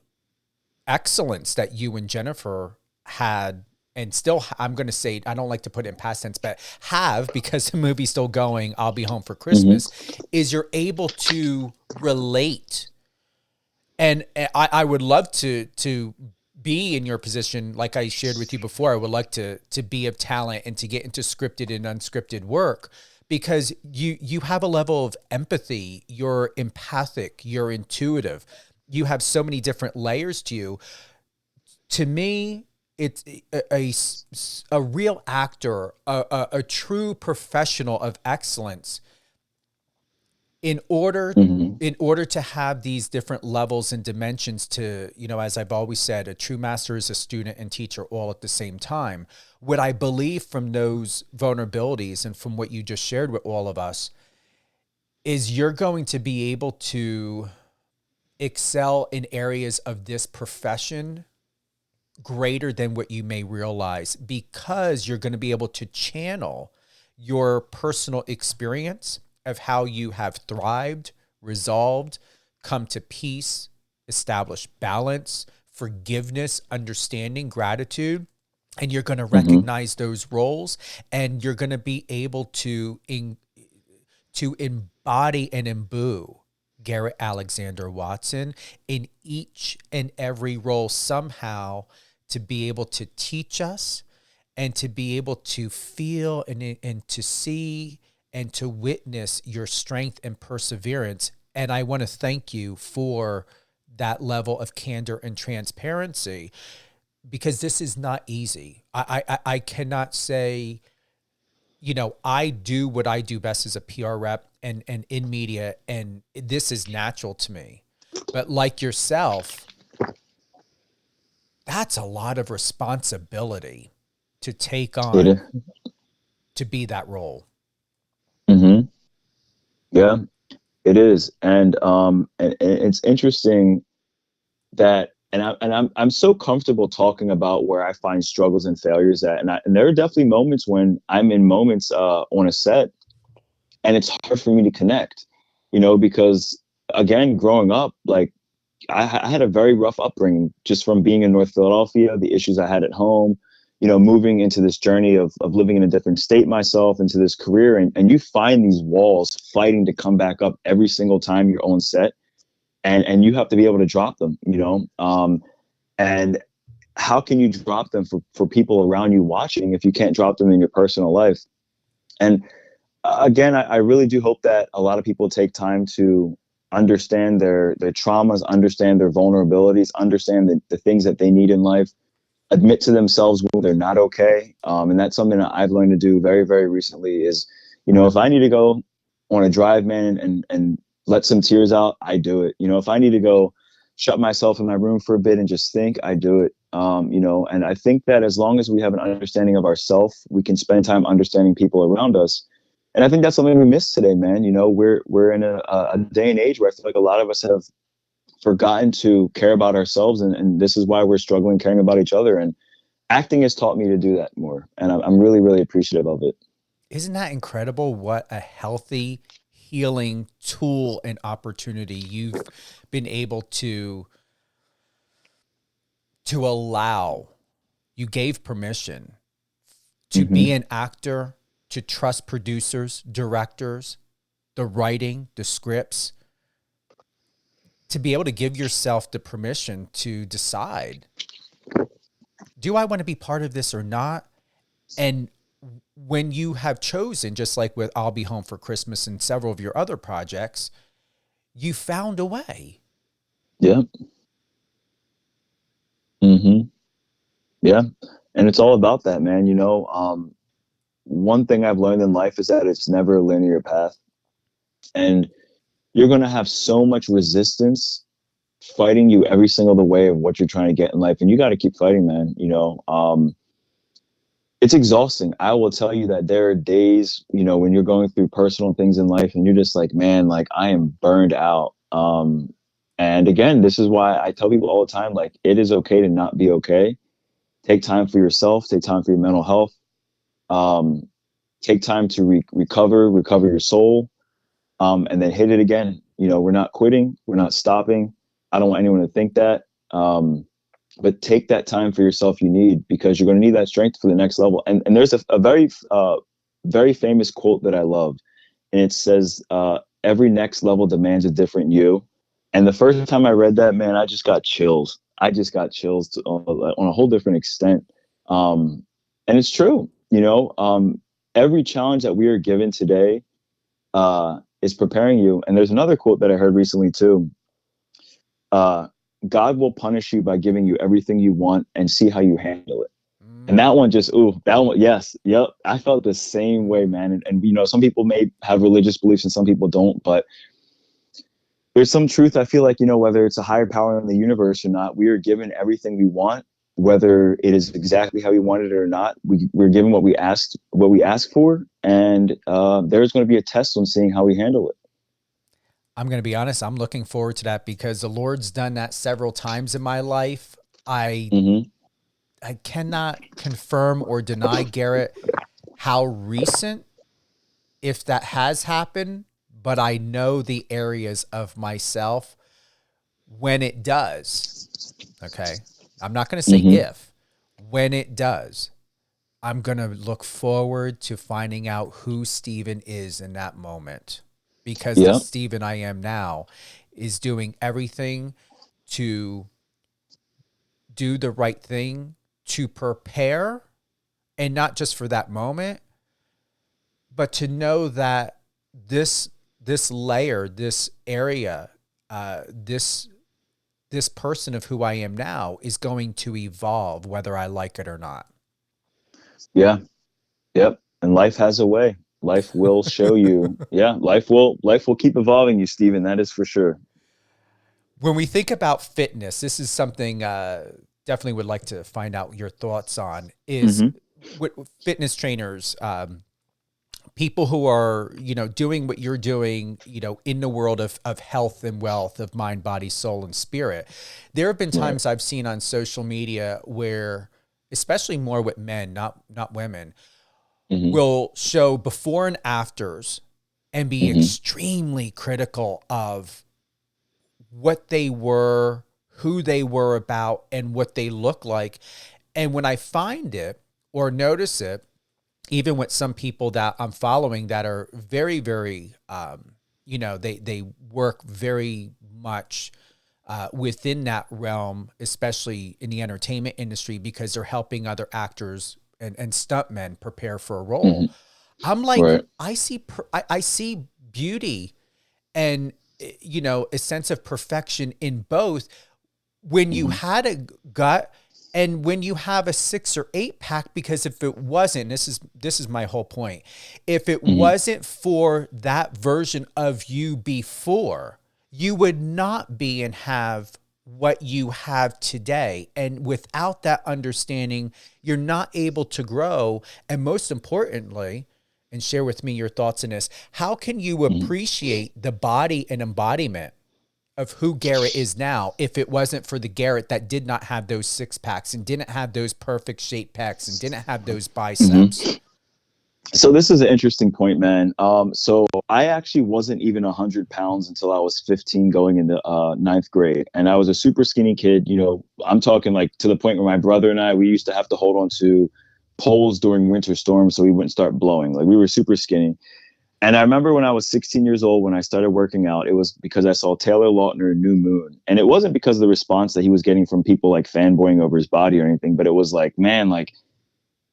excellence that you and Jennifer had, and still, I'm going to say, I don't like to put it in past tense, but have, because the movie's still going, I'll Be Home for Christmas, is you're able to relate. And I would love to be in your position, like I shared with you before. I would like to be of talent and to get into scripted and unscripted work, because you have a level of empathy. You're empathic. You're intuitive. You have so many different layers to you. To me, it's a real actor, a true professional of excellence. In order to have these different levels and dimensions to, as I've always said, a true master is a student and teacher all at the same time. What I believe from those vulnerabilities and from what you just shared with all of us is you're going to be able to excel in areas of this profession greater than what you may realize, because you're going to be able to channel your personal experience of how you have thrived, resolved, come to peace, established balance, forgiveness, understanding, gratitude. And you're going to recognize those roles, and you're going to be able to embody and imbue Garrett Alexander Watson in each and every role somehow, to be able to teach us and to be able to feel and to see and to witness your strength and perseverance. And I want to thank you for that level of candor and transparency, because this is not easy. I cannot say, I do what I do best as a PR rep and in media, and this is natural to me. But like yourself, that's a lot of responsibility to take on, to be that role. Yeah, it is. And it's interesting that, and I'm so comfortable talking about where I find struggles and failures at. And there are definitely moments when I'm in moments on a set, and it's hard for me to connect, because again, growing up, like I had a very rough upbringing, just from being in North Philadelphia, the issues I had at home, moving into this journey of living in a different state myself, into this career. And you find these walls fighting to come back up every single time you're on set. And you have to be able to drop them, and how can you drop them for people around you watching if you can't drop them in your personal life? And again, I really do hope that a lot of people take time to understand their traumas, understand their vulnerabilities, understand the things that they need in life, admit to themselves when they're not okay. And that's something that I've learned to do very, very recently is, if I need to go on a drive, man, and let some tears out, I do it. If I need to go shut myself in my room for a bit and just think, I do it. And I think that as long as we have an understanding of ourselves, we can spend time understanding people around us. And I think that's something we miss today, man. We're in a day and age where I feel like a lot of us have forgotten to care about ourselves. And this is why we're struggling caring about each other. And acting has taught me to do that more. And I'm really, really appreciative of it. Isn't that incredible what a healthy healing tool and opportunity you've been able to allow? You gave permission to be an actor, to trust producers, directors, the writing, the scripts, to be able to give yourself the permission to decide, do I want to be part of this or not? And when you have chosen, just like with I'll Be Home for Christmas and several of your other projects, you found a way. Yeah. Yeah. And it's all about that, man. One thing I've learned in life is that it's never a linear path. And you're going to have so much resistance fighting you every single the way of what you're trying to get in life. And you got to keep fighting, man. It's exhausting. I will tell you that there are days, when you're going through personal things in life and you're just like, man, like I am burned out. And again, this is why I tell people all the time, like, it is okay to not be okay. Take time for yourself, take time for your mental health. Take time to recover your soul, and then hit it again. We're not quitting. We're not stopping. I don't want anyone to think that. But take that time for yourself you need, because you're going to need that strength for the next level. And there's a very, very famous quote that I love. And it says, every next level demands a different you. And the first time I read that, man, I just got chills. On a whole different extent. And it's true. Every challenge that we are given today is preparing you. And there's another quote that I heard recently too. God will punish you by giving you everything you want and see how you handle it. And that one yes. Yep. I felt the same way, man. And some people may have religious beliefs and some people don't, but there's some truth. I feel like, whether it's a higher power in the universe or not, we are given everything we want, whether it is exactly how we wanted it or not. We're given what we asked for. And there's going to be a test on seeing how we handle it. I'm going to be honest. I'm looking forward to that because the Lord's done that several times in my life. I cannot confirm or deny, Garrett, how recent, if that has happened, but I know the areas of myself when it does. Okay. I'm not going to say if, when it does, I'm going to look forward to finding out who Steven is in that moment, because the Steven I am now is doing everything to do the right thing, to prepare, and not just for that moment, but to know that this layer, this area, this person of who I am now is going to evolve, whether I like it or not. Yeah. Yep. And life has a way. Life will show you. Yeah. Life will keep evolving you, Steven. That is for sure. When we think about fitness, this is something definitely would like to find out your thoughts on, is what fitness trainers, people who are, doing what you're doing, in the world of health and wealth, of mind, body, soul, and spirit. There have been times I've seen on social media where, especially more with men, not women, will show before and afters and be extremely critical of what they were, who they were about, and what they look like. And when I find it or notice it, even with some people that I'm following that are very, very, they work very much within that realm, especially in the entertainment industry, because they're helping other actors and stuntmen prepare for a role. I'm like, I see beauty and, a sense of perfection in both. When you had a gut, and when you have a 6 or 8 pack, because if it wasn't, this is my whole point. If it wasn't for that version of you before, you would not be and have what you have today. And without that understanding, you're not able to grow. And most importantly, and share with me your thoughts on this, how can you appreciate the body and embodiment of who Garrett is now if it wasn't for the Garrett that did not have those six packs and didn't have those perfect shaped pecs and didn't have those biceps? So this is an interesting point, man. So I actually wasn't even 100 pounds until I was 15 going into ninth grade. And I was a super skinny kid. You know, I'm talking like to the point where my brother and I, we used to have to hold on to poles during winter storms so we wouldn't start blowing. Like we were super skinny. And I remember when I was 16 years old, when I started working out, it was because I saw Taylor Lautner in New Moon. And it wasn't because of the response that he was getting from people like fanboying over his body or anything, but it was like, man, like,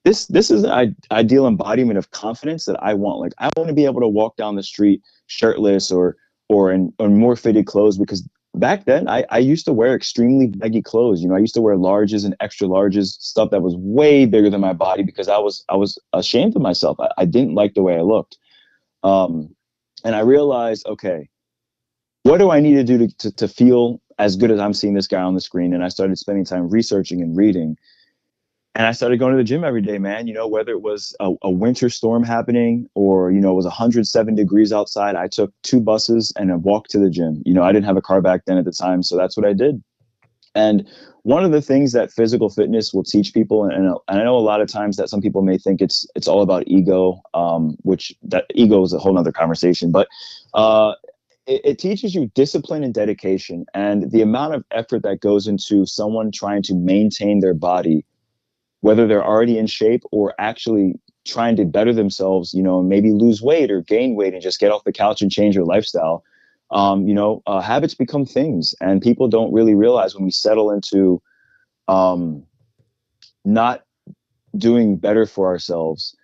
this is an ideal embodiment of confidence that I want. Like, I want to be able to walk down the street shirtless or in more fitted clothes, because back then I used to wear extremely baggy clothes. You know, I used to wear larges and extra larges, stuff that was way bigger than my body because I was ashamed of myself. I didn't like the way I looked. And I realized, okay, what do I need to do to feel as good as I'm seeing this guy on the screen? And I started spending time researching and reading. And I started going to the gym every day, man. You know, whether it was a winter storm happening or, you know, it was 107 degrees outside, I took 2 buses and I walked to the gym. You know, I didn't have a car back then at the time, so that's what I did. And one of the things that physical fitness will teach people, and I know a lot of times that some people may think it's all about ego, which that ego is a whole nother conversation, but it teaches you discipline and dedication, and the amount of effort that goes into someone trying to maintain their body, whether they're already in shape or actually trying to better themselves, you know, maybe lose weight or gain weight and just get off the couch and change your lifestyle. Habits become things, and people don't really realize when we settle into not doing better for ourselves.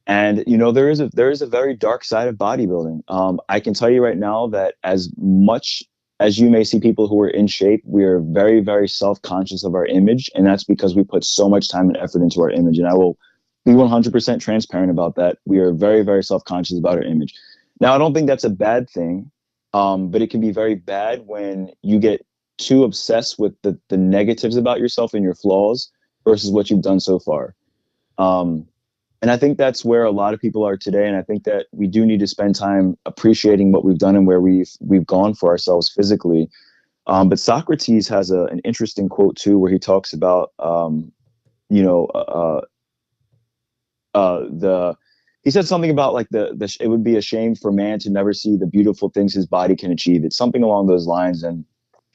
And, you know, there is a very dark side of bodybuilding. I can tell you right now that as much as you may see people who are in shape, we are very, very self-conscious of our image. And that's because we put so much time and effort into our image. And I will be 100% transparent about that. We are very, very self-conscious about our image. Now, I don't think that's a bad thing, but it can be very bad when you get too obsessed with the negatives about yourself and your flaws versus what you've done so far. And I think that's where a lot of people are today. And I think that we do need to spend time appreciating what we've done and where we've gone for ourselves physically. But Socrates has an interesting quote too, where he talks about, he said something about like it would be a shame for man to never see the beautiful things his body can achieve. It's something along those lines. And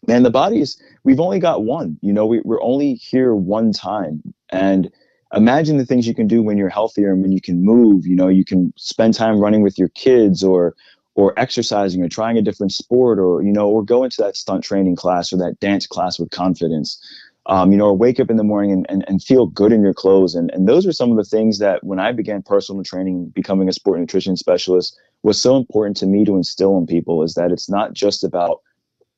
man, the body we've only got one, you know, we're only here one time. And imagine the things you can do when you're healthier and when you can move. You know, you can spend time running with your kids or exercising or trying a different sport, or, you know, or go into that stunt training class or that dance class with confidence, or wake up in the morning and feel good in your clothes. And those are some of the things that when I began personal training, becoming a sport nutrition specialist, was so important to me to instill in people, is that it's not just about,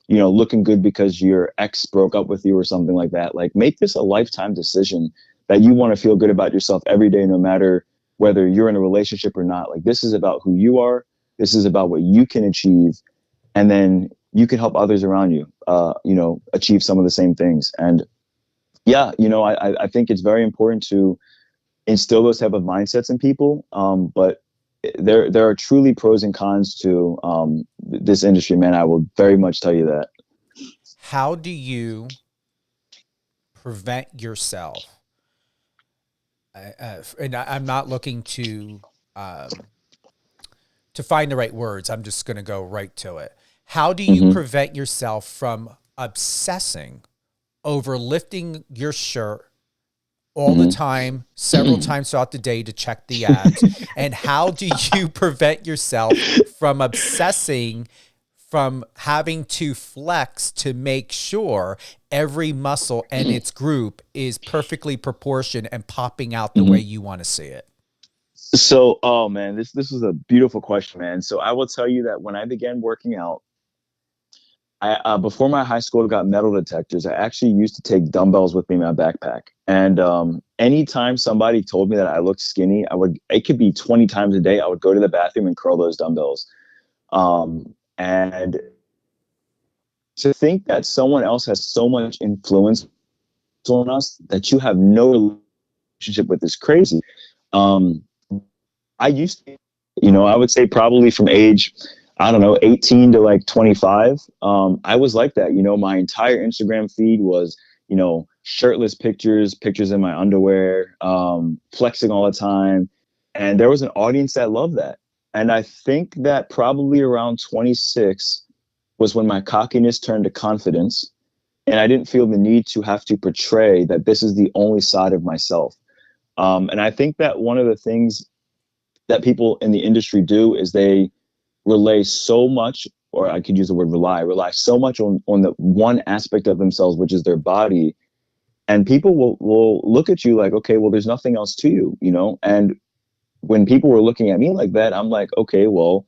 you know, looking good because your ex broke up with you or something like that. Like, make this a lifetime decision that you want to feel good about yourself every day, no matter whether you're in a relationship or not. Like, this is about who you are. This is about what you can achieve. And then you can help others around you, achieve some of the same things. And yeah, you know, I think it's very important to instill those type of mindsets in people. But there are truly pros and cons to this industry, man. I will very much tell you that. How do you prevent yourself? And I'm not looking to find the right words. I'm just going to go right to it. How do you prevent yourself from obsessing over lifting your shirt all the time, several times throughout the day to check the abs? And how do you prevent yourself from obsessing, from having to flex to make sure every muscle and its group is perfectly proportioned and popping out the way you want to see it? So, oh man, this was a beautiful question, man. So I will tell you that when I began working out, before my high school got metal detectors, I actually used to take dumbbells with me in my backpack. And anytime somebody told me that I looked skinny, it could be 20 times a day, I would go to the bathroom and curl those dumbbells. And to think that someone else has so much influence on us that you have no relationship with is crazy. I used to, I would say probably from age, I don't know, 18 to like 25. I was like that. My entire Instagram feed was, shirtless pictures in my underwear, flexing all the time. And there was an audience that loved that. And I think that probably around 26 was when my cockiness turned to confidence. And I didn't feel the need to have to portray that this is the only side of myself. And I think that one of the things that people in the industry do is they relay so much, or I could use the word rely so much on the one aspect of themselves, which is their body. And people will look at you like, okay, well, there's nothing else to you, And when people were looking at me like that, I'm like, okay, well,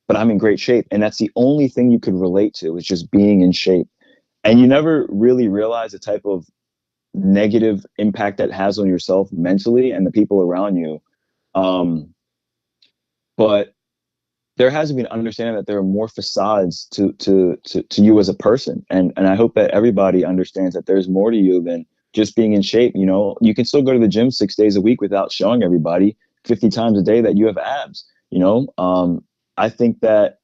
but I'm in great shape. And that's the only thing you could relate to, is just being in shape. And you never really realize the type of negative impact that has on yourself mentally and the people around you. But there has to be an understanding that there are more facades to you as a person. And I hope that everybody understands that there's more to you than just being in shape. You can still go to the gym 6 days a week without showing everybody 50 times a day that you have abs. I think that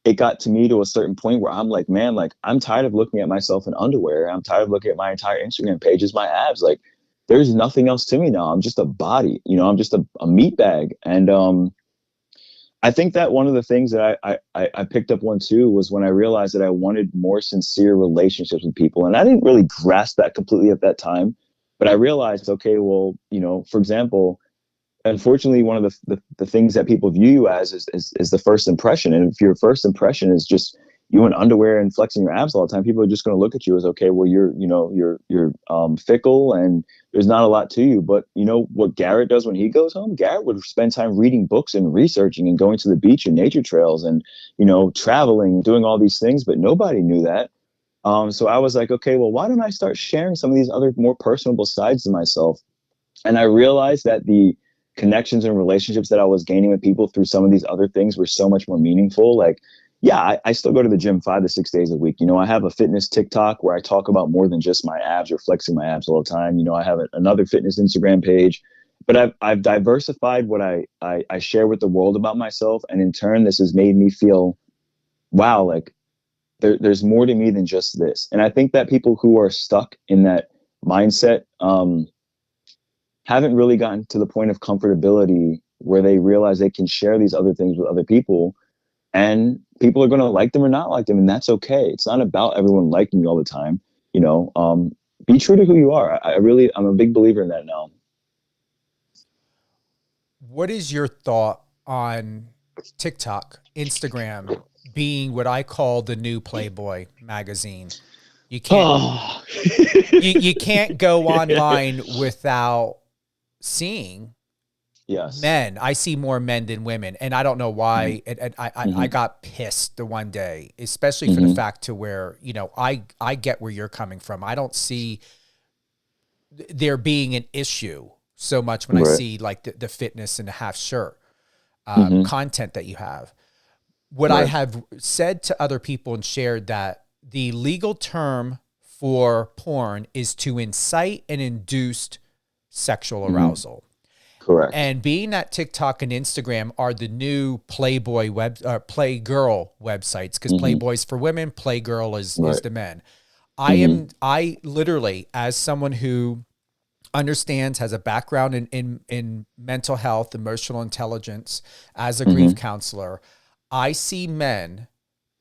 it got to me to a certain point where I'm like, man, like I'm tired of looking at myself in underwear. I'm tired of looking at my entire Instagram page as my abs. Like there's nothing else to me now. I'm just a body, I'm just a meat bag. And I think that one of the things that I picked up on too was when I realized that I wanted more sincere relationships with people. And I didn't really grasp that completely at that time, but I realized, okay, well, for example, unfortunately, one of the things that people view you as is the first impression. And if your first impression is just you in underwear and flexing your abs all the time, people are just going to look at you as, okay, well, you're fickle and there's not a lot to you. But what Garrett does when he goes home? Garrett would spend time reading books and researching and going to the beach and nature trails and, traveling, doing all these things. But nobody knew that. So I was like, okay, well, why don't I start sharing some of these other more personable sides to myself? And I realized that the connections and relationships that I was gaining with people through some of these other things were so much more meaningful. Like, yeah, I still go to the gym 5 to 6 days a week. I have a fitness TikTok where I talk about more than just my abs or flexing my abs all the time. I have another fitness Instagram page, but I've diversified what I share with the world about myself. And in turn, this has made me feel, wow, like there's more to me than just this. And I think that people who are stuck in that mindset, haven't really gotten to the point of comfortability where they realize they can share these other things with other people and people are going to like them or not like them. And that's okay. It's not about everyone liking you all the time. Be true to who you are. I'm a big believer in that now. What is your thought on TikTok, Instagram being what I call the new Playboy magazine? You can't, you can't go online without seeing men. I see more men than women, and I don't know why. And I got pissed the one day, especially for the fact to where, I get where you're coming from. I don't see there being an issue so much when I see like the fitness and the half shirt content that you have. What I have said to other people and shared that the legal term for porn is to incite and induce sexual arousal. Correct. And being that TikTok and Instagram are the new Playboy Playgirl websites, because Playboy's for women, Playgirl is the men. I literally, as someone who understands, has a background in mental health, emotional intelligence, as a grief counselor, I see men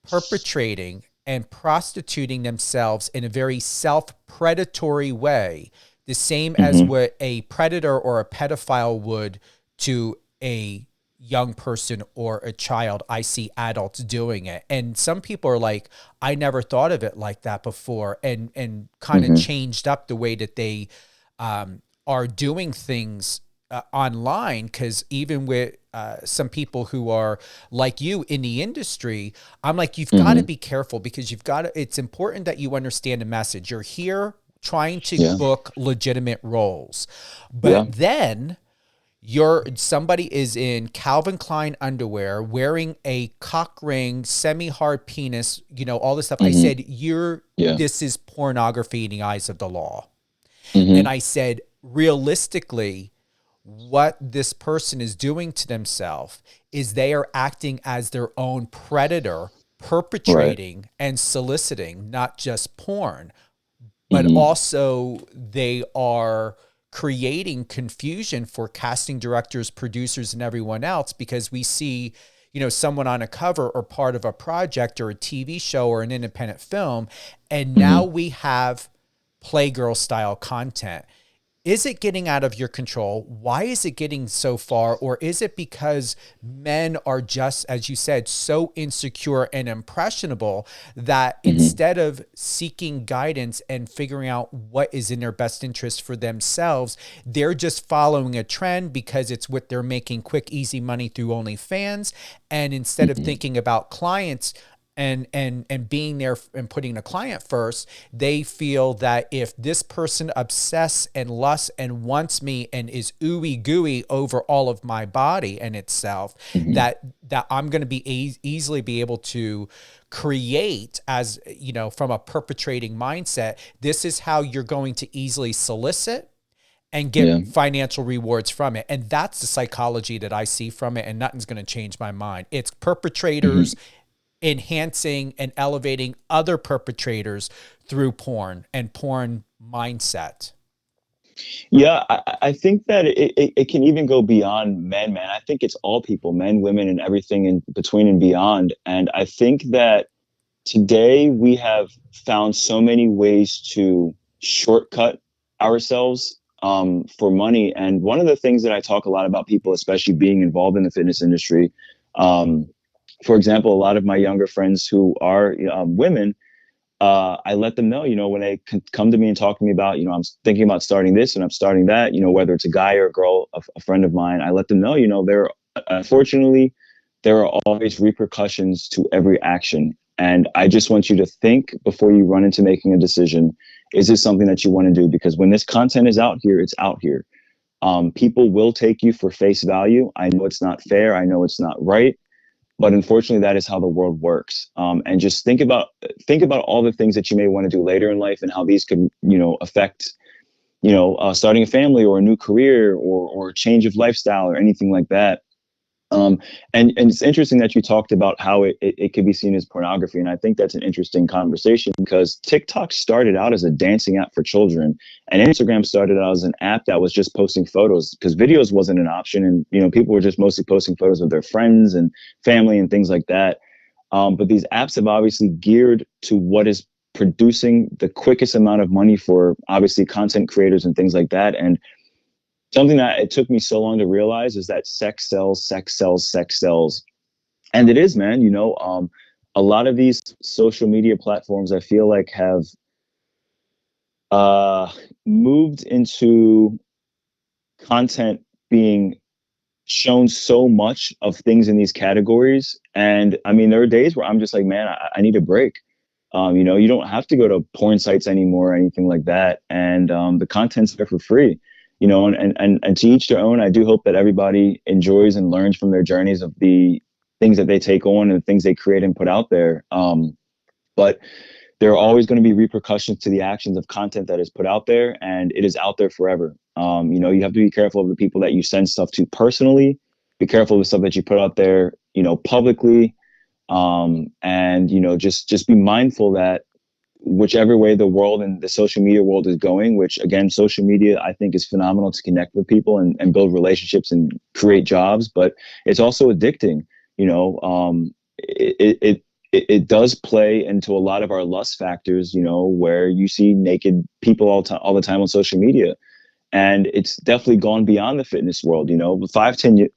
perpetrating and prostituting themselves in a very self-predatory way, the same as what a predator or a pedophile would to a young person or a child. I see adults doing it. And some people are like, I never thought of it like that before, and kind of changed up the way that they are doing things online. Because even with some people who are like you in the industry, I'm like, you've got to be careful, because it's important that you understand the message. You're here trying to book legitimate roles, but then somebody is in Calvin Klein underwear, wearing a cock ring, semi-hard penis, all this stuff. I said, this is pornography in the eyes of the law. And I said, realistically, what this person is doing to themselves is they are acting as their own predator, perpetrating and soliciting not just porn, but also they are creating confusion for casting directors, producers, and everyone else, because we see, someone on a cover or part of a project or a TV show or an independent film, and now we have Playgirl style content. Is it getting out of your control? Why is it getting so far? Or is it because men are just, as you said, so insecure and impressionable that instead of seeking guidance and figuring out what is in their best interest for themselves, they're just following a trend because it's what they're making quick, easy money through OnlyFans. And instead of thinking about clients and being there and putting the client first, they feel that if this person obsesses and lusts and wants me and is ooey gooey over all of my body and itself, that I'm going to be easily be able to create, as from a perpetrating mindset. This is how you're going to easily solicit and get financial rewards from it. And that's the psychology that I see from it, and nothing's going to change my mind. It's perpetrators enhancing and elevating other perpetrators through porn and porn mindset. Yeah, I think that it can even go beyond men, man. I think it's all people, men, women, and everything in between and beyond. And I think that today we have found so many ways to shortcut ourselves for money. And one of the things that I talk a lot about people, especially being involved in the fitness industry, for example, a lot of my younger friends who are women, I let them know, when they come to me and talk to me about, I'm thinking about starting this and I'm starting that, whether it's a guy or a girl, a friend of mine, I let them know, unfortunately, there are always repercussions to every action. And I just want you to think before you run into making a decision, is this something that you want to do? Because when this content is out here, it's out here. People will take you for face value. I know it's not fair. I know it's not right. But unfortunately, that is how the world works. And just think about all the things that you may want to do later in life and how these could, affect, starting a family or a new career or a change of lifestyle or anything like that. And it's interesting that you talked about how it could be seen as pornography. And I think that's an interesting conversation because TikTok started out as a dancing app for children and Instagram started out as an app that was just posting photos because videos wasn't an option. And, people were just mostly posting photos of their friends and family and things like that. But these apps have obviously geared to what is producing the quickest amount of money for obviously content creators and things like that. And something that it took me so long to realize is that sex sells, sex sells, sex sells. And it is, man, a lot of these social media platforms, I feel like have moved into content being shown so much of things in these categories. And I mean, there are days where I'm just like, man, I need a break. You don't have to go to porn sites anymore or anything like that. And the content's there for free. And to each their own. I do hope that everybody enjoys and learns from their journeys of the things that they take on and the things they create and put out there. But there are always going to be repercussions to the actions of content that is put out there, and it is out there forever. You have to be careful of the people that you send stuff to personally. Be careful of the stuff that you put out there, publicly. And just be mindful that whichever way the world and the social media world is going, which again, social media, I think is phenomenal to connect with people and build relationships and create jobs, but it's also addicting. It does play into a lot of our lust factors, where you see naked people all the time on social media. And it's definitely gone beyond the fitness world, 5-10 years.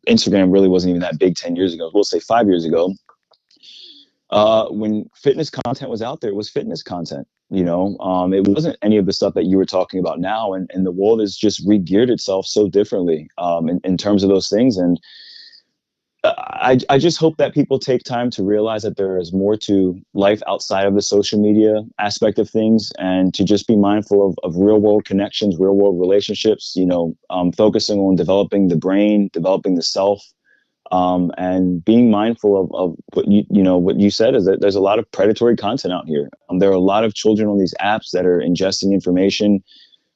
Instagram really wasn't even that big 10 years ago. We'll say 5 years ago. When fitness content was out there, it was fitness content, it wasn't any of the stuff that you were talking about now. And the world has just re-geared itself so differently, in terms of those things. And I just hope that people take time to realize that there is more to life outside of the social media aspect of things, and to just be mindful of real world connections, real world relationships, focusing on developing the brain, developing the self, and being mindful of what you said is that there's a lot of predatory content out here. There are a lot of children on these apps that are ingesting information.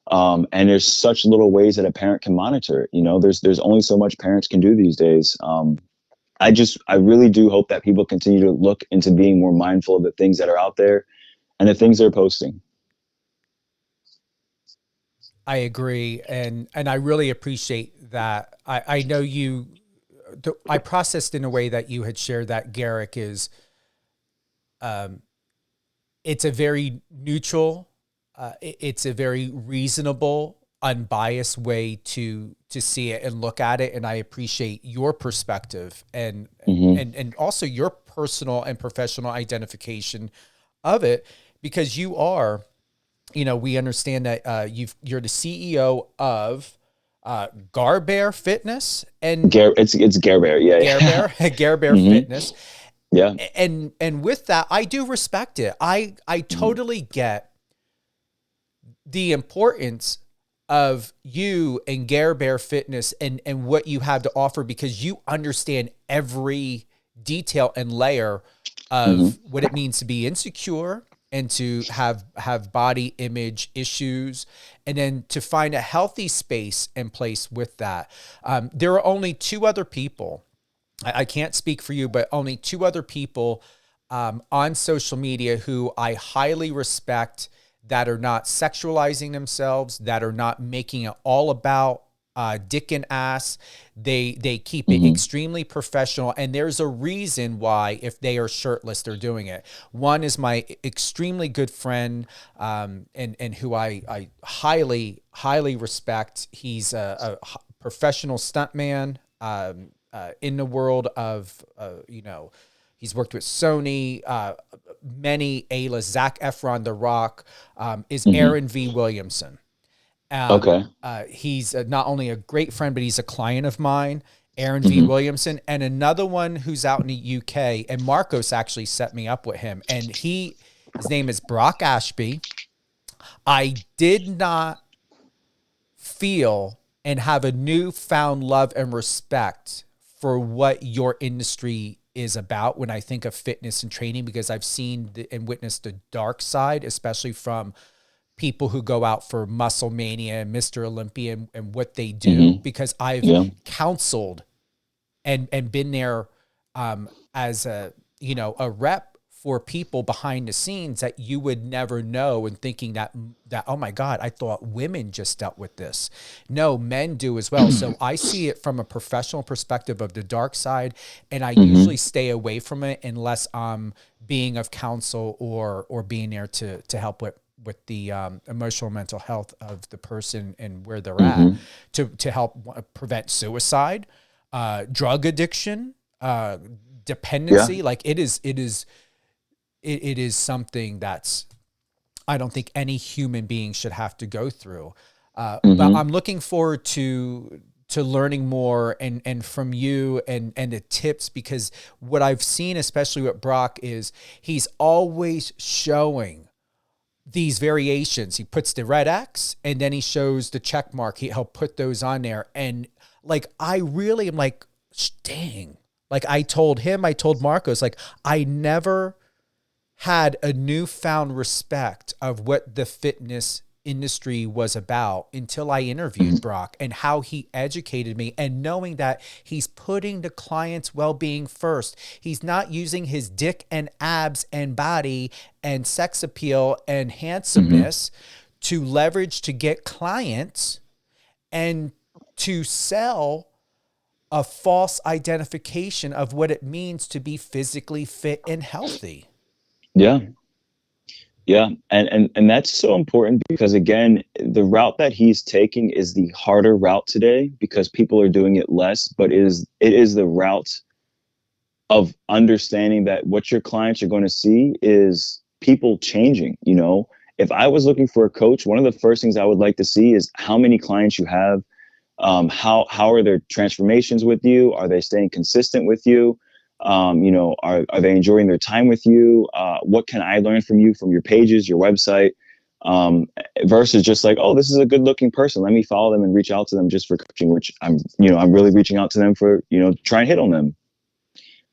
And there's such little ways that a parent can monitor it. There's only so much parents can do these days. I really do hope that people continue to look into being more mindful of the things that are out there and the things they're posting. I agree. And I really appreciate that. I know I processed in a way that you had shared that Garrick is, it's a very neutral, it's a very reasonable, unbiased way to see it and look at it. And I appreciate your perspective and also your personal and professional identification of it, because you are, we understand that you're the CEO of Garbear Fitness and it's Garbear, yeah. Garbear Fitness. Yeah. And with that, I do respect it. I totally get the importance of you and Garbear Fitness and what you have to offer, because you understand every detail and layer of what it means to be insecure and to have body image issues, and then to find a healthy space and place with that. There are only two other people, I can't speak for you, but only two other people on social media who I highly respect, that are not sexualizing themselves, that are not making it all about dick and ass. They keep it extremely professional, and there's a reason why, if they are shirtless, they're doing it. One is my extremely good friend, and who I highly respect. He's a professional stuntman in the world of he's worked with Sony, many A-list, Zac Efron, The Rock, is Aaron V. Williamson. Okay. He's not only a great friend, but he's a client of mine, Aaron V. Williamson. And another one who's out in the UK, and Marcos actually set me up with him. And his name is Brock Ashby. I did not feel and have a newfound love and respect for what your industry is about when I think of fitness and training, because I've seen and witnessed the dark side, especially from people who go out for Muscle Mania and Mr. Olympia and what they do, because I've counseled and been there as a rep for people behind the scenes that you would never know, and thinking that, oh my God, I thought women just dealt with this. No, men do as well. So I see it from a professional perspective of the dark side, and I usually stay away from it unless I'm being of counsel or being there to help with the emotional mental health of the person and where they're at, to help prevent suicide, drug addiction, dependency. Like it is something that's, I don't think any human being should have to go through. But I'm looking forward to learning more and from you and the tips, because what I've seen, especially with Brock, is he's always showing these variations. He puts the red X and then he shows the check mark. He'll put those on there. And like, I really am like, dang. Like I told Marcos, like, I never had a newfound respect of what the fitness industry was about until I interviewed Brock, and how he educated me, and knowing that he's putting the client's well-being first. He's not using his dick and abs and body and sex appeal and handsomeness to leverage to get clients and to sell a false identification of what it means to be physically fit and healthy. Yeah. And that's so important, because again, the route that he's taking is the harder route today, because people are doing it less, but it is the route of understanding that what your clients are going to see is people changing. If I was looking for a coach, one of the first things I would like to see is how many clients you have, How are their transformations with you? Are they staying consistent with you? Are they enjoying their time with you? What can I learn from you, from your pages, your website? Versus just like, oh, this is a good looking person, let me follow them and reach out to them just for coaching, which I'm really reaching out to them for, try and hit on them.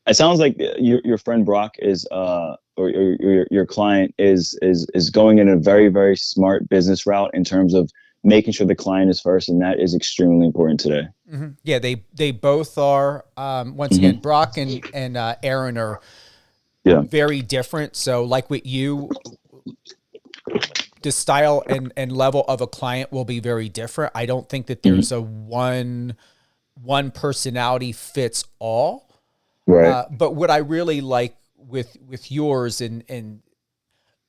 It sounds like your friend Brock is, or your client is going in a very, very smart business route in terms of making sure the client is first. And that is extremely important today. Mm-hmm. Yeah. They both are, once again, Brock and Aaron are very different. So like with you, the style and level of a client will be very different. I don't think that there's a one personality fits all. Right. But what I really like with yours and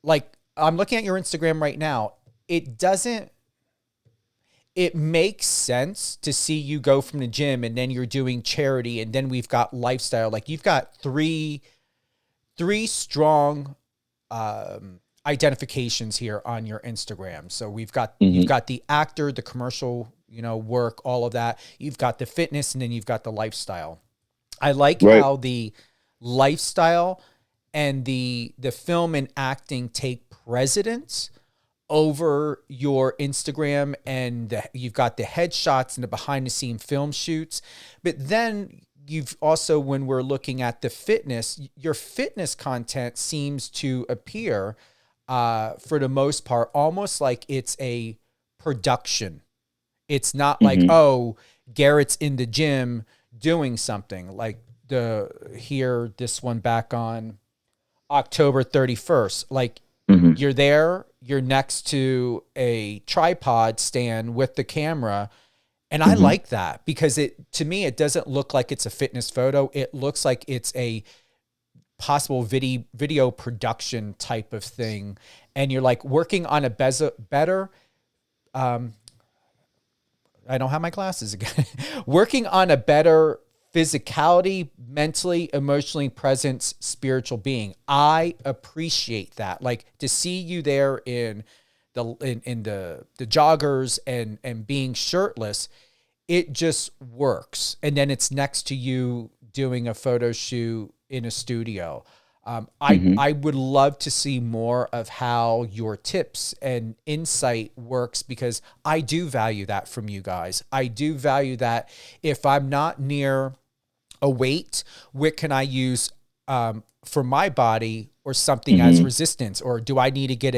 like, I'm looking at your Instagram right now. It makes sense to see you go from the gym and then you're doing charity and then we've got lifestyle. Like you've got three strong, identifications here on your Instagram. So we've got, you've got the actor, the commercial, work, all of that. You've got the fitness and then you've got the lifestyle. I like how the lifestyle and the film and acting take precedence over your Instagram, and you've got the headshots and the behind the scene film shoots. But then you've also, when we're looking at the fitness, your fitness content seems to appear, for the most part, almost like it's a production. It's not like, oh, Garrett's in the gym doing something, like this one back on October 31st. Like you're there, you're next to a tripod stand with the camera. And I like that because to me, it doesn't look like it's a fitness photo. It looks like it's a possible video production type of thing. And you're like working on a better, I don't have my glasses again, working on a better physicality, mentally, emotionally present spiritual being. I appreciate that. Like to see you there in the joggers and being shirtless, it just works. And then it's next to you doing a photo shoot in a studio. I would love to see more of how your tips and insight works, because I do value that from you guys. I do value that if I'm not near a weight, what can I use for my body or something as resistance? Or do I need to get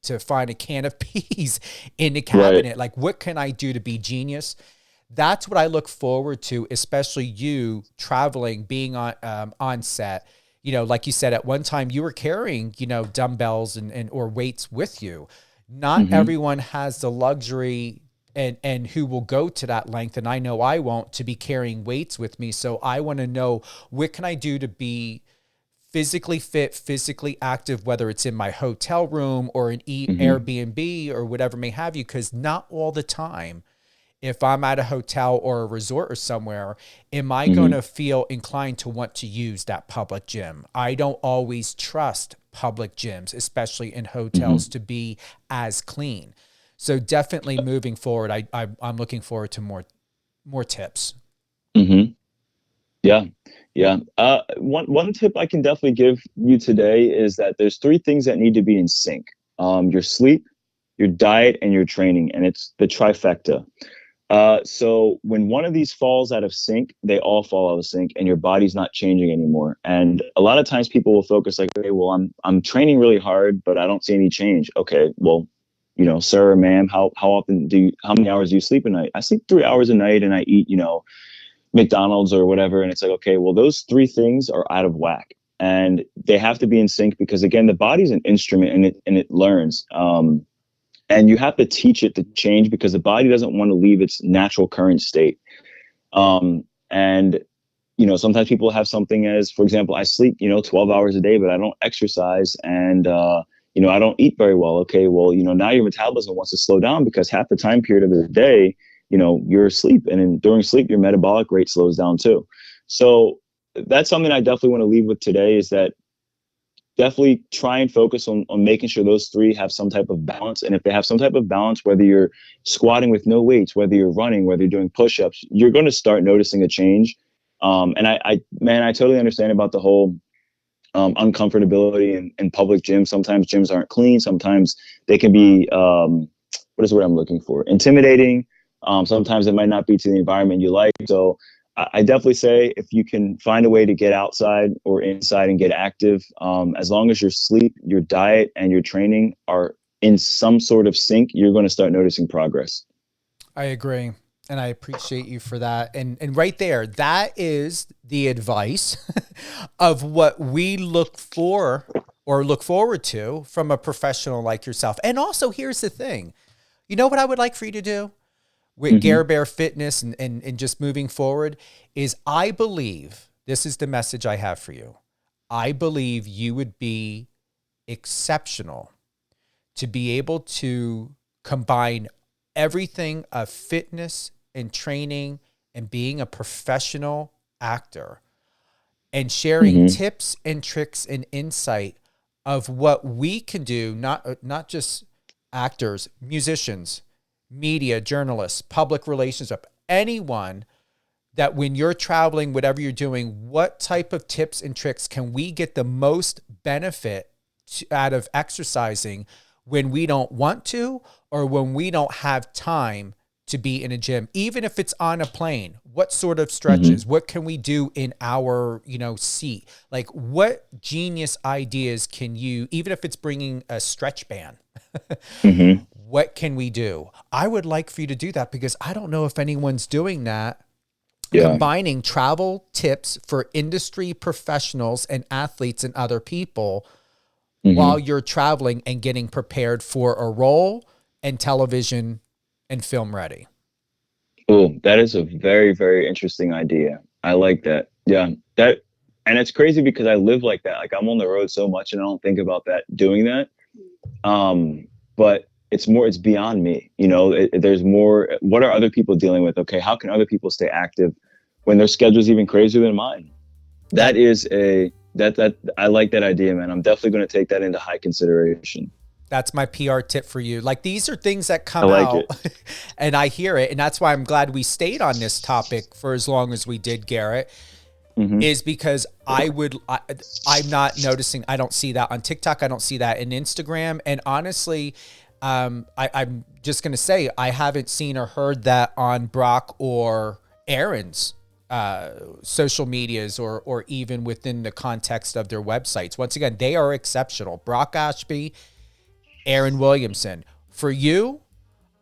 to find a can of peas in the cabinet? Right. Like, what can I do to be genius? That's what I look forward to, especially you traveling, being on set. Like you said, at one time you were carrying, dumbbells and or weights with you. Not everyone has the luxury and who will go to that length. And I know I won't, to be carrying weights with me. So I want to know, what can I do to be physically fit, physically active, whether it's in my hotel room or an Airbnb or whatever may have you. Cause not all the time, if I'm at a hotel or a resort or somewhere, am I going to feel inclined to want to use that public gym? I don't always trust public gyms, especially in hotels, to be as clean. So definitely moving forward, I'm looking forward to more tips. Yeah. One tip I can definitely give you today is that there's 3 things that need to be in sync: your sleep, your diet, and your training, and it's the trifecta. So when one of these falls out of sync, they all fall out of sync, and your body's not changing anymore. And a lot of times people will focus like, okay, well, I'm training really hard, but I don't see any change. Okay, well, sir or ma'am, how many hours do you sleep a night? I sleep 3 hours a night, and I eat, McDonald's or whatever. And it's like, okay, well, those 3 things are out of whack, and they have to be in sync, because again, the body's an instrument and it learns. And you have to teach it to change, because the body doesn't want to leave its natural current state. And sometimes people have something as, for example, I sleep, 12 hours a day, but I don't exercise, and, I don't eat very well. Okay, well, now your metabolism wants to slow down, because half the time period of the day, you're asleep. And during sleep, your metabolic rate slows down too. So that's something I definitely want to leave with today, is that definitely try and focus on making sure those three have some type of balance. And if they have some type of balance, whether you're squatting with no weights, whether you're running, whether you're doing push-ups, you're going to start noticing a change. And I totally understand about the whole uncomfortability in public gyms. Sometimes gyms aren't clean. Sometimes they can be, what is the word I'm looking for? Intimidating. Sometimes it might not be to the environment you like. So I definitely say if you can find a way to get outside or inside and get active, as long as your sleep, your diet, and your training are in some sort of sync, you're going to start noticing progress. I agree. And I appreciate you for that. And right there, that is the advice of what we look for or look forward to from a professional like yourself. And also, here's the thing. You know what I would like for you to do with Garrett Bear Fitness and just moving forward is I believe, this is the message I have for you. I believe you would be exceptional to be able to combine everything of fitness and training and being a professional actor and sharing tips and tricks and insight of what we can do, not just actors, musicians, media, journalists, public relations, anyone, that when you're traveling, whatever you're doing, what type of tips and tricks can we get the most benefit out of exercising when we don't want to or when we don't have time to be in a gym, even if it's on a plane? What sort of stretches? What can we do in our, seat? Like, what genius ideas can you, even if it's bringing a stretch band, what can we do? I would like for you to do that because I don't know if anyone's doing that. Yeah. Combining travel tips for industry professionals and athletes and other people while you're traveling and getting prepared for a role and television and film ready. Oh, that is a very, very interesting idea. I like that. Yeah. And it's crazy because I live like that. Like, I'm on the road so much and I don't think about doing that. But it's beyond me. There's more. What are other people dealing with? Okay. How can other people stay active when their schedule's even crazier than mine? That is I like that idea, man. I'm definitely going to take that into high consideration. That's my PR tip for you. Like, these are things that come out and I hear it. And that's why I'm glad we stayed on this topic for as long as we did, Garrett, is because I'm not noticing. I don't see that on TikTok. I don't see that in Instagram. And honestly, I'm just going to say, I haven't seen or heard that on Brock or Aaron's social medias or even within the context of their websites. Once again, they are exceptional. Brock Ashby, Aaron Williamson. For you,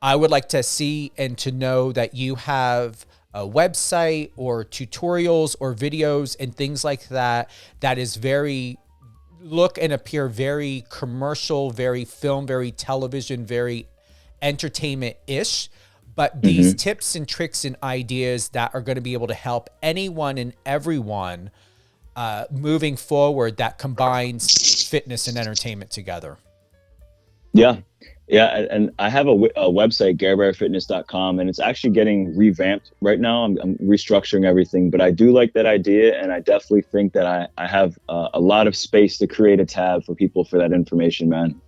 I would like to see and to know that you have a website or tutorials or videos and things like that is very look and appear very commercial, very film, very television, very entertainment-ish. But these tips and tricks and ideas that are going to be able to help anyone and everyone moving forward that combines fitness and entertainment together. Yeah. And I have a website, GarrettBearFitness.com, and it's actually getting revamped right now. I'm restructuring everything, but I do like that idea. And I definitely think that I have a lot of space to create a tab for people for that information, man.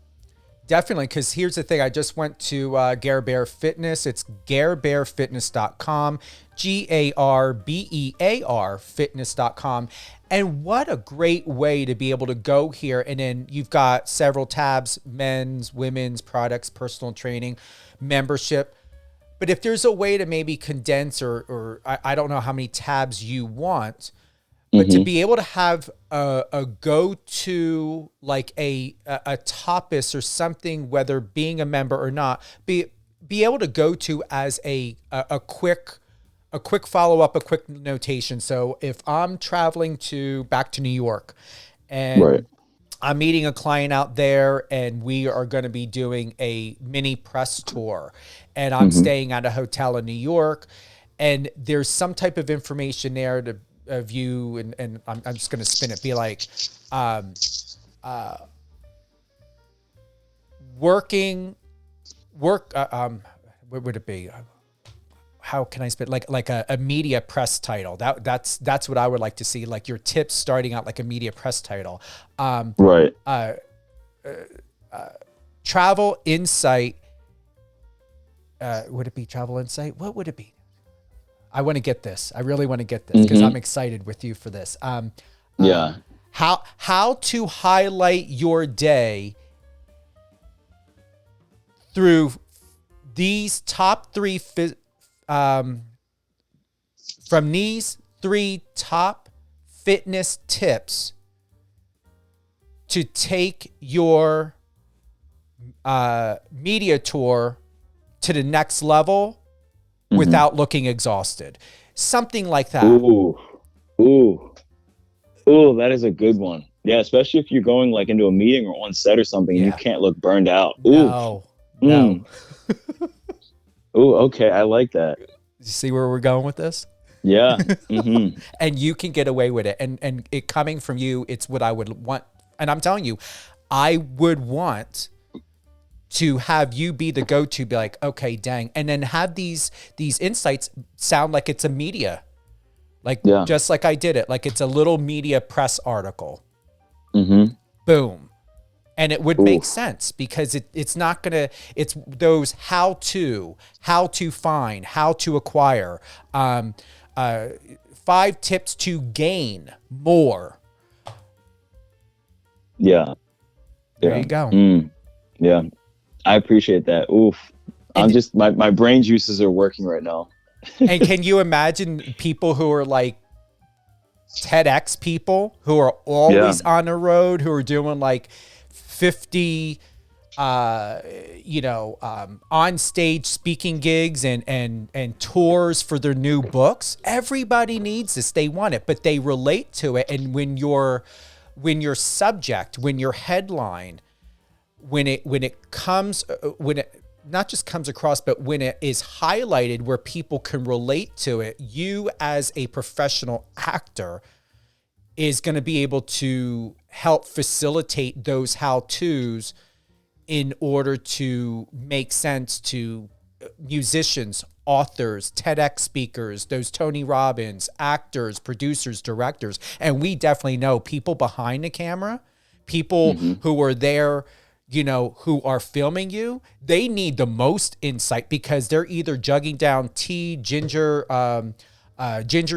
Definitely, because here's the thing. I just went to Garrett Bear Fitness. It's GarrettBearFitness.com, GarrettBear Fitness.com. And what a great way to be able to go here. And then you've got several tabs: men's, women's, products, personal training, membership. But if there's a way to maybe condense or I don't know how many tabs you want, but to be able to have a go-to, like a tapas or something, whether being a member or not, be able to go to as a quick follow-up, a quick notation. So if I'm traveling back to New York and I'm meeting a client out there and we are going to be doing a mini press tour and I'm staying at a hotel in New York and there's some type of information there of you, and I'm just going to spin it, be like, what would it be? how can I spit like a media press title. That's what I would like to see. Like your tips starting out like a media press title. Right. Travel insight. Would it be travel insight? What would it be? I want to get this. I really want to get this because I'm excited with you for this. Yeah. How to highlight your day through these top three from these three top fitness tips to take your media tour to the next level without looking exhausted. Something like that. Ooh, that is a good one. Yeah, especially if you're going like into a meeting or on set or something and you can't look burned out. No. Ooh, okay, I like that. You see where we're going with this? Yeah. And you can get away with it. And it coming from you, it's what I would want. And I'm telling you, I would want to have you be the go-to, be like, okay, dang. And then have these insights sound like it's a media. Like, just like I did it. Like it's a little media press article. Boom. And it would make sense because it's not going to, it's those how to find, how to acquire, 5 tips to gain more. Yeah. There you go. Yeah. I appreciate that. Oof. I'm just, my brain juices are working right now. And can you imagine people who are like TEDx people who are always on the road, who are doing like 50, on stage speaking gigs and tours for their new books? Everybody needs this. They want it, but they relate to it. And when your subject, when your headline, when it not just comes across, but when it is highlighted where people can relate to it, you as a professional actor is going to be able to help facilitate those how-tos in order to make sense to musicians, authors, TEDx speakers, those Tony Robbins, actors, producers, directors. And we definitely know people behind the camera, people who are there, who are filming you, they need the most insight because they're either jugging down tea, ginger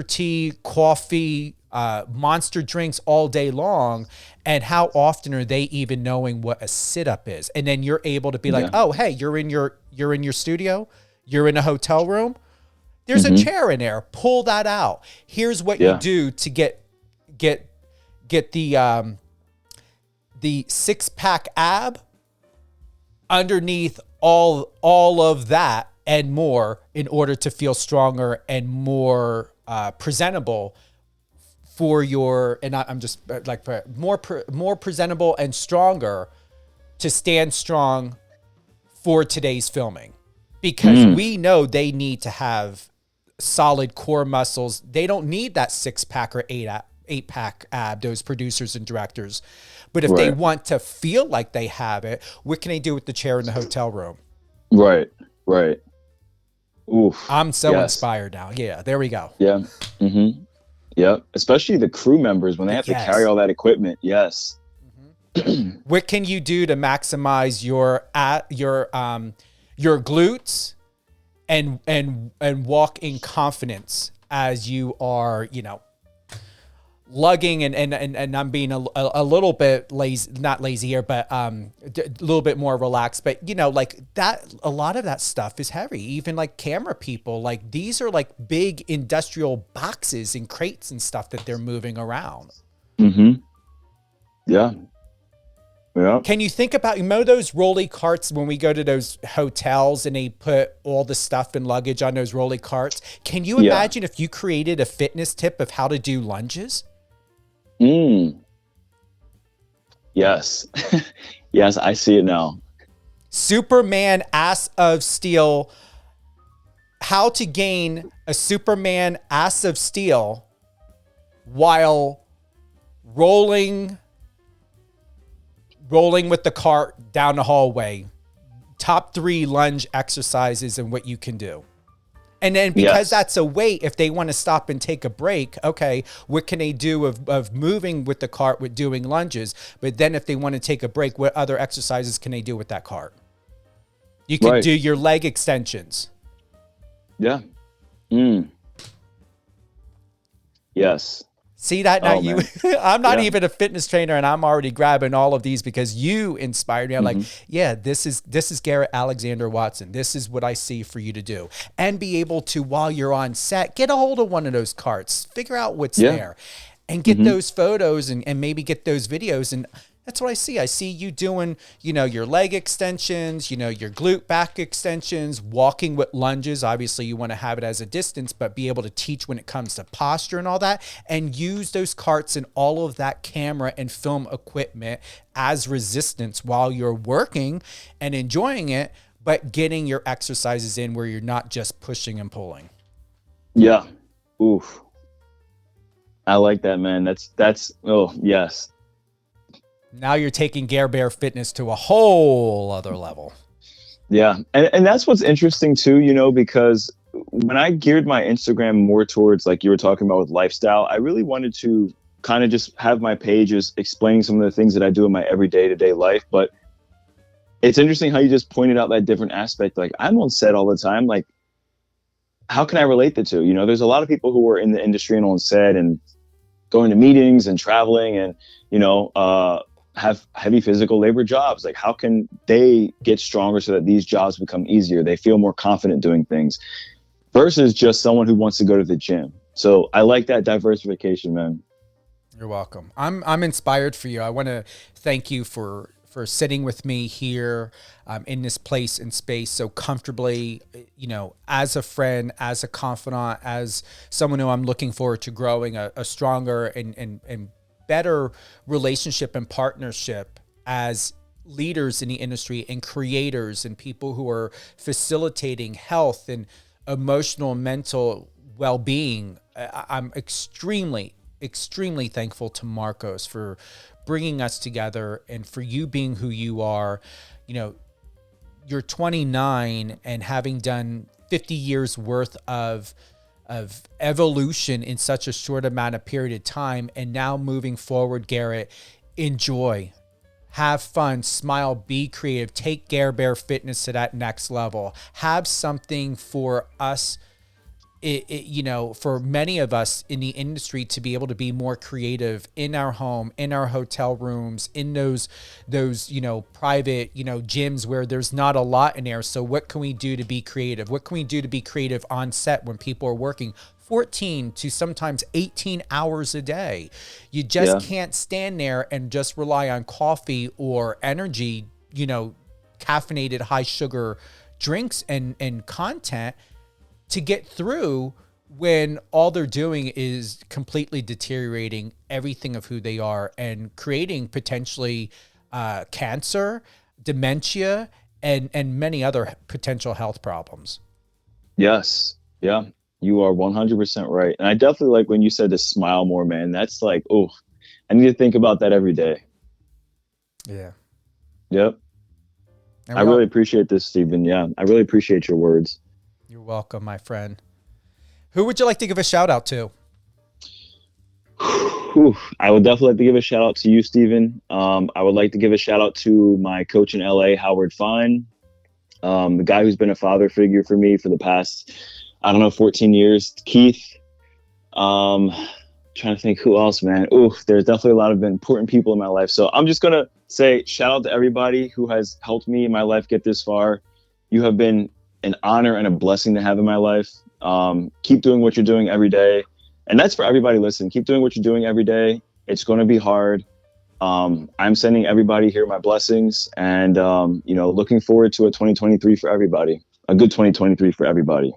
tea, coffee, monster drinks all day long. And how often are they even knowing what a sit-up is? And then you're able to be like, oh, hey, you're in your studio, you're in a hotel room, there's a chair in there, pull that out. Here's what you do to get the 6-pack ab underneath all of that and more in order to feel stronger and more presentable for your, and I'm just like more presentable and stronger to stand strong for today's filming, because we know they need to have solid core muscles. They don't need that 6-pack or 8-pack ab, those producers and directors. But if they want to feel like they have it, what can they do with the chair in the hotel room? Right. Oof. I'm so inspired now. Yeah, there we go. Yeah. Yep. Especially the crew members when they have to carry all that equipment. Yes. What can you do to maximize your glutes and walk in confidence as you are, lugging and I'm being a little bit lazy, not lazy here, but a little bit more relaxed. But like that, a lot of that stuff is heavy. Even like camera people, like these are like big industrial boxes and crates and stuff that they're moving around. Yeah. Can you think about, those rolly carts when we go to those hotels and they put all the stuff and luggage on those rolly carts? Can you imagine if you created a fitness tip of how to do lunges? Yes. Yes, I see it now. Superman ass of steel. How to gain a Superman ass of steel while rolling with the cart down the hallway. Top 3 lunge exercises and what you can do. And then because Yes. that's a weight, if they want to stop and take a break, okay, what can they do of moving with the cart with doing lunges? But then if they want to take a break, what other exercises can they do with that cart? You can Right. do your leg extensions. Yeah. Mm. Yes. See that now? Oh, You, man. I'm not Yeah. even a fitness trainer, and I'm already grabbing all of these because you inspired me. I'm like, yeah, this is Garrett Alexander Watson. This is what I see for you to do, and be able to, while you're on set, get a hold of one of those carts, figure out what's there, and get those photos and maybe get those videos. And that's what I see. I see you doing, your leg extensions, your glute back extensions, walking with lunges. Obviously, you want to have it as a distance, but be able to teach when it comes to posture and all that, and use those carts and all of that camera and film equipment as resistance while you're working and enjoying it, but getting your exercises in where you're not just pushing and pulling. Yeah. Oof. I like that, man. That's oh, yes. Now you're taking Gare Bear Fitness to a whole other level. Yeah. And that's what's interesting too, because when I geared my Instagram more towards, like you were talking about with lifestyle, I really wanted to kind of just have my pages explaining some of the things that I do in my everyday to day life. But it's interesting how you just pointed out that different aspect. Like, I'm on set all the time. Like, how can I relate the two? There's a lot of people who are in the industry and on set and going to meetings and traveling and, have heavy physical labor jobs. Like, how can they get stronger so that these jobs become easier? They feel more confident doing things versus just someone who wants to go to the gym. So I like that diversification, man. You're welcome. I'm inspired for you. I want to thank you for sitting with me here in this place and space so comfortably, as a friend, as a confidant, as someone who I'm looking forward to growing a stronger and better relationship and partnership as leaders in the industry and creators and people who are facilitating health and emotional and mental well-being. I'm extremely thankful to Marcos for bringing us together and for you being who you are. You're 29 and having done 50 years worth of evolution in such a short amount of period of time. And now moving forward, Garrett, enjoy, have fun, smile, be creative, take Gare Bear Fitness to that next level. Have something for us, for many of us in the industry to be able to be more creative in our home, in our hotel rooms, in those private, gyms where there's not a lot in there. So what can we do to be creative? What can we do to be creative on set when people are working 14 to sometimes 18 hours a day? You just can't stand there and just rely on coffee or energy, caffeinated high sugar drinks and content to get through when all they're doing is completely deteriorating everything of who they are and creating potentially cancer, dementia, and many other potential health problems. Yes. Yeah. You are 100% right. And I definitely like when you said to smile more, man. That's like, oh, I need to think about that every day. Yeah. Yep. I really appreciate this, Stephen. Yeah. I really appreciate your words. You're welcome, my friend. Who would you like to give a shout out to? I would definitely like to give a shout out to you, Stephen. I would like to give a shout out to my coach in LA, Howard Fine, the guy who's been a father figure for me for the past, 14 years. Keith. Trying to think who else, man. There's definitely a lot of important people in my life. So I'm just going to say shout out to everybody who has helped me in my life get this far. You have been an honor and a blessing to have in my life. Keep doing what you're doing every day. And that's for everybody listening. Keep doing what you're doing every day. It's going to be hard. I'm sending everybody here my blessings and, looking forward to a 2023 for everybody, a good 2023 for everybody.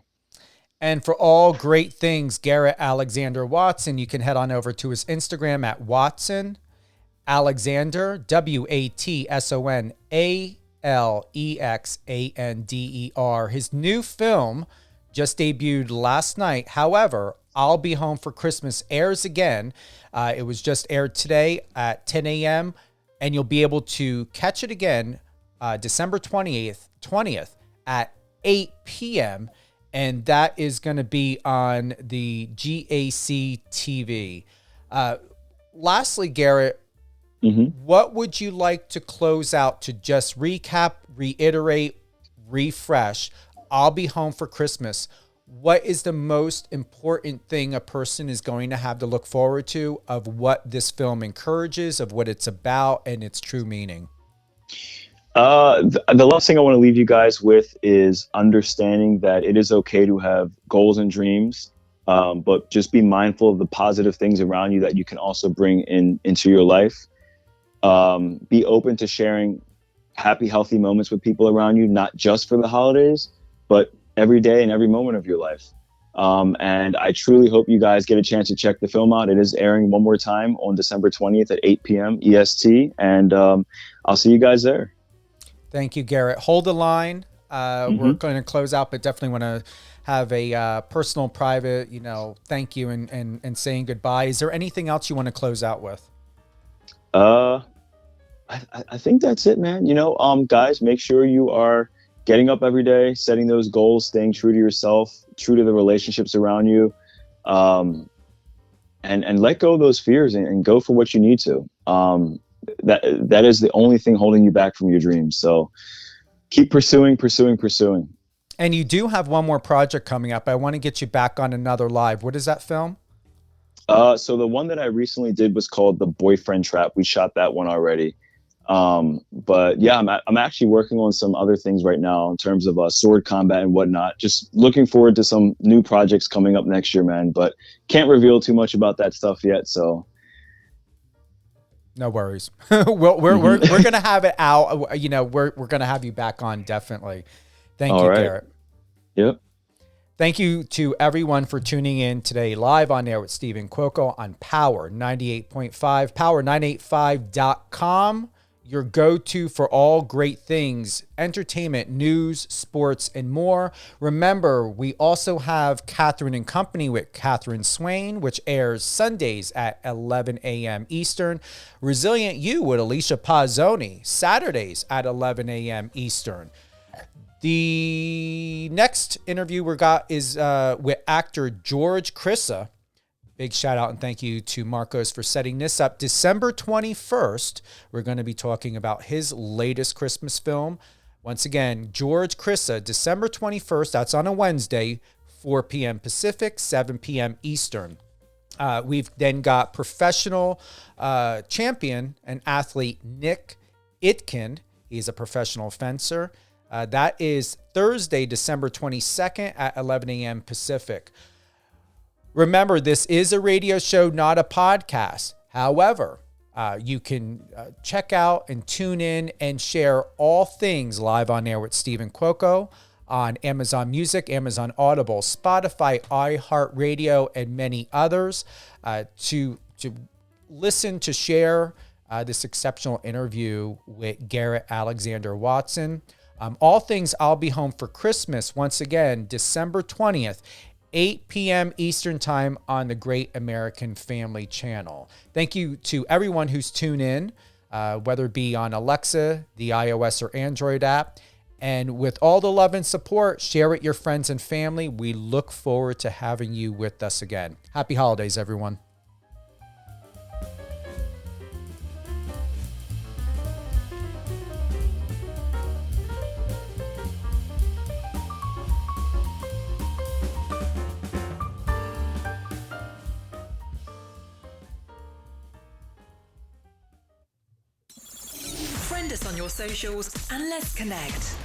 And for all great things, Garrett Alexander Watson, you can head on over to his Instagram at Watson Alexander, WATSONALEXANDER. His new film just debuted last night. However, I'll Be Home for Christmas airs again. It was just aired today at 10 a.m. and you'll be able to catch it again December 20th at 8 p.m. and that is going to be on the GAC TV. Lastly, Garrett, what would you like to close out to just recap, reiterate, refresh? I'll be home for Christmas. What is the most important thing a person is going to have to look forward to of what this film encourages, of what it's about, and its true meaning? The last thing I want to leave you guys with is understanding that it is okay to have goals and dreams, but just be mindful of the positive things around you that you can also bring into your life. Be open to sharing happy, healthy moments with people around you, not just for the holidays, but every day and every moment of your life. And I truly hope you guys get a chance to check the film out. It is airing one more time on December 20th at 8 p.m. EST, and I'll see you guys there. Thank you, Garrett. Hold the line. We're going to close out, but definitely want to have a personal, private, thank you and saying goodbye. Is there anything else you want to close out with? I think that's it, man. Guys, make sure you are getting up every day, setting those goals, staying true to yourself, true to the relationships around you, and let go of those fears and go for what you need to. That is the only thing holding you back from your dreams. So keep pursuing. And you do have one more project coming up. I want to get you back on another live. What is that film? So the one that I recently did was called The Boyfriend Trap. We shot that one already. But yeah, I'm actually working on some other things right now in terms of sword combat and whatnot. Just looking forward to some new projects coming up next year, man. But can't reveal too much about that stuff yet. So no worries. we're gonna have it out. We're gonna have you back on definitely. Thank you, Garrett. Yep. Thank you to everyone for tuning in today live on air with Stephen Cuoco on Power 98.5, power985.com. Your go-to for all great things, entertainment, news, sports, and more. Remember, we also have Catherine and Company with Catherine Swain, which airs Sundays at 11 a.m. Eastern. Resilient You with Alicia Pazzoni, Saturdays at 11 a.m. Eastern. The next interview we got is with actor George Crissa. Big shout out and thank you to Marcos for setting this up. December 21st, we're going to be talking about his latest Christmas film. Once again, George Crissa, December 21st. That's on a Wednesday, 4 p.m. Pacific, 7 p.m. Eastern. We've then got professional champion and athlete Nick Itkin. He's a professional fencer. That is Thursday, December 22nd at 11 a.m. Pacific. Remember, this is a radio show, not a podcast. However, you can check out and tune in and share all things live on air with Stephen Cuoco on Amazon Music, Amazon Audible, Spotify, iHeartRadio, and many others to listen, to share this exceptional interview with Garrett Alexander Watson. All things I'll Be Home for Christmas, once again, December 20th. 8 p.m. Eastern Time on the Great American Family Channel. Thank you to everyone who's tuned in, whether it be on Alexa, the iOS or Android app. And with all the love and support, share it with your friends and family. We look forward to having you with us again. Happy holidays, everyone. Friend us on your socials and let's connect.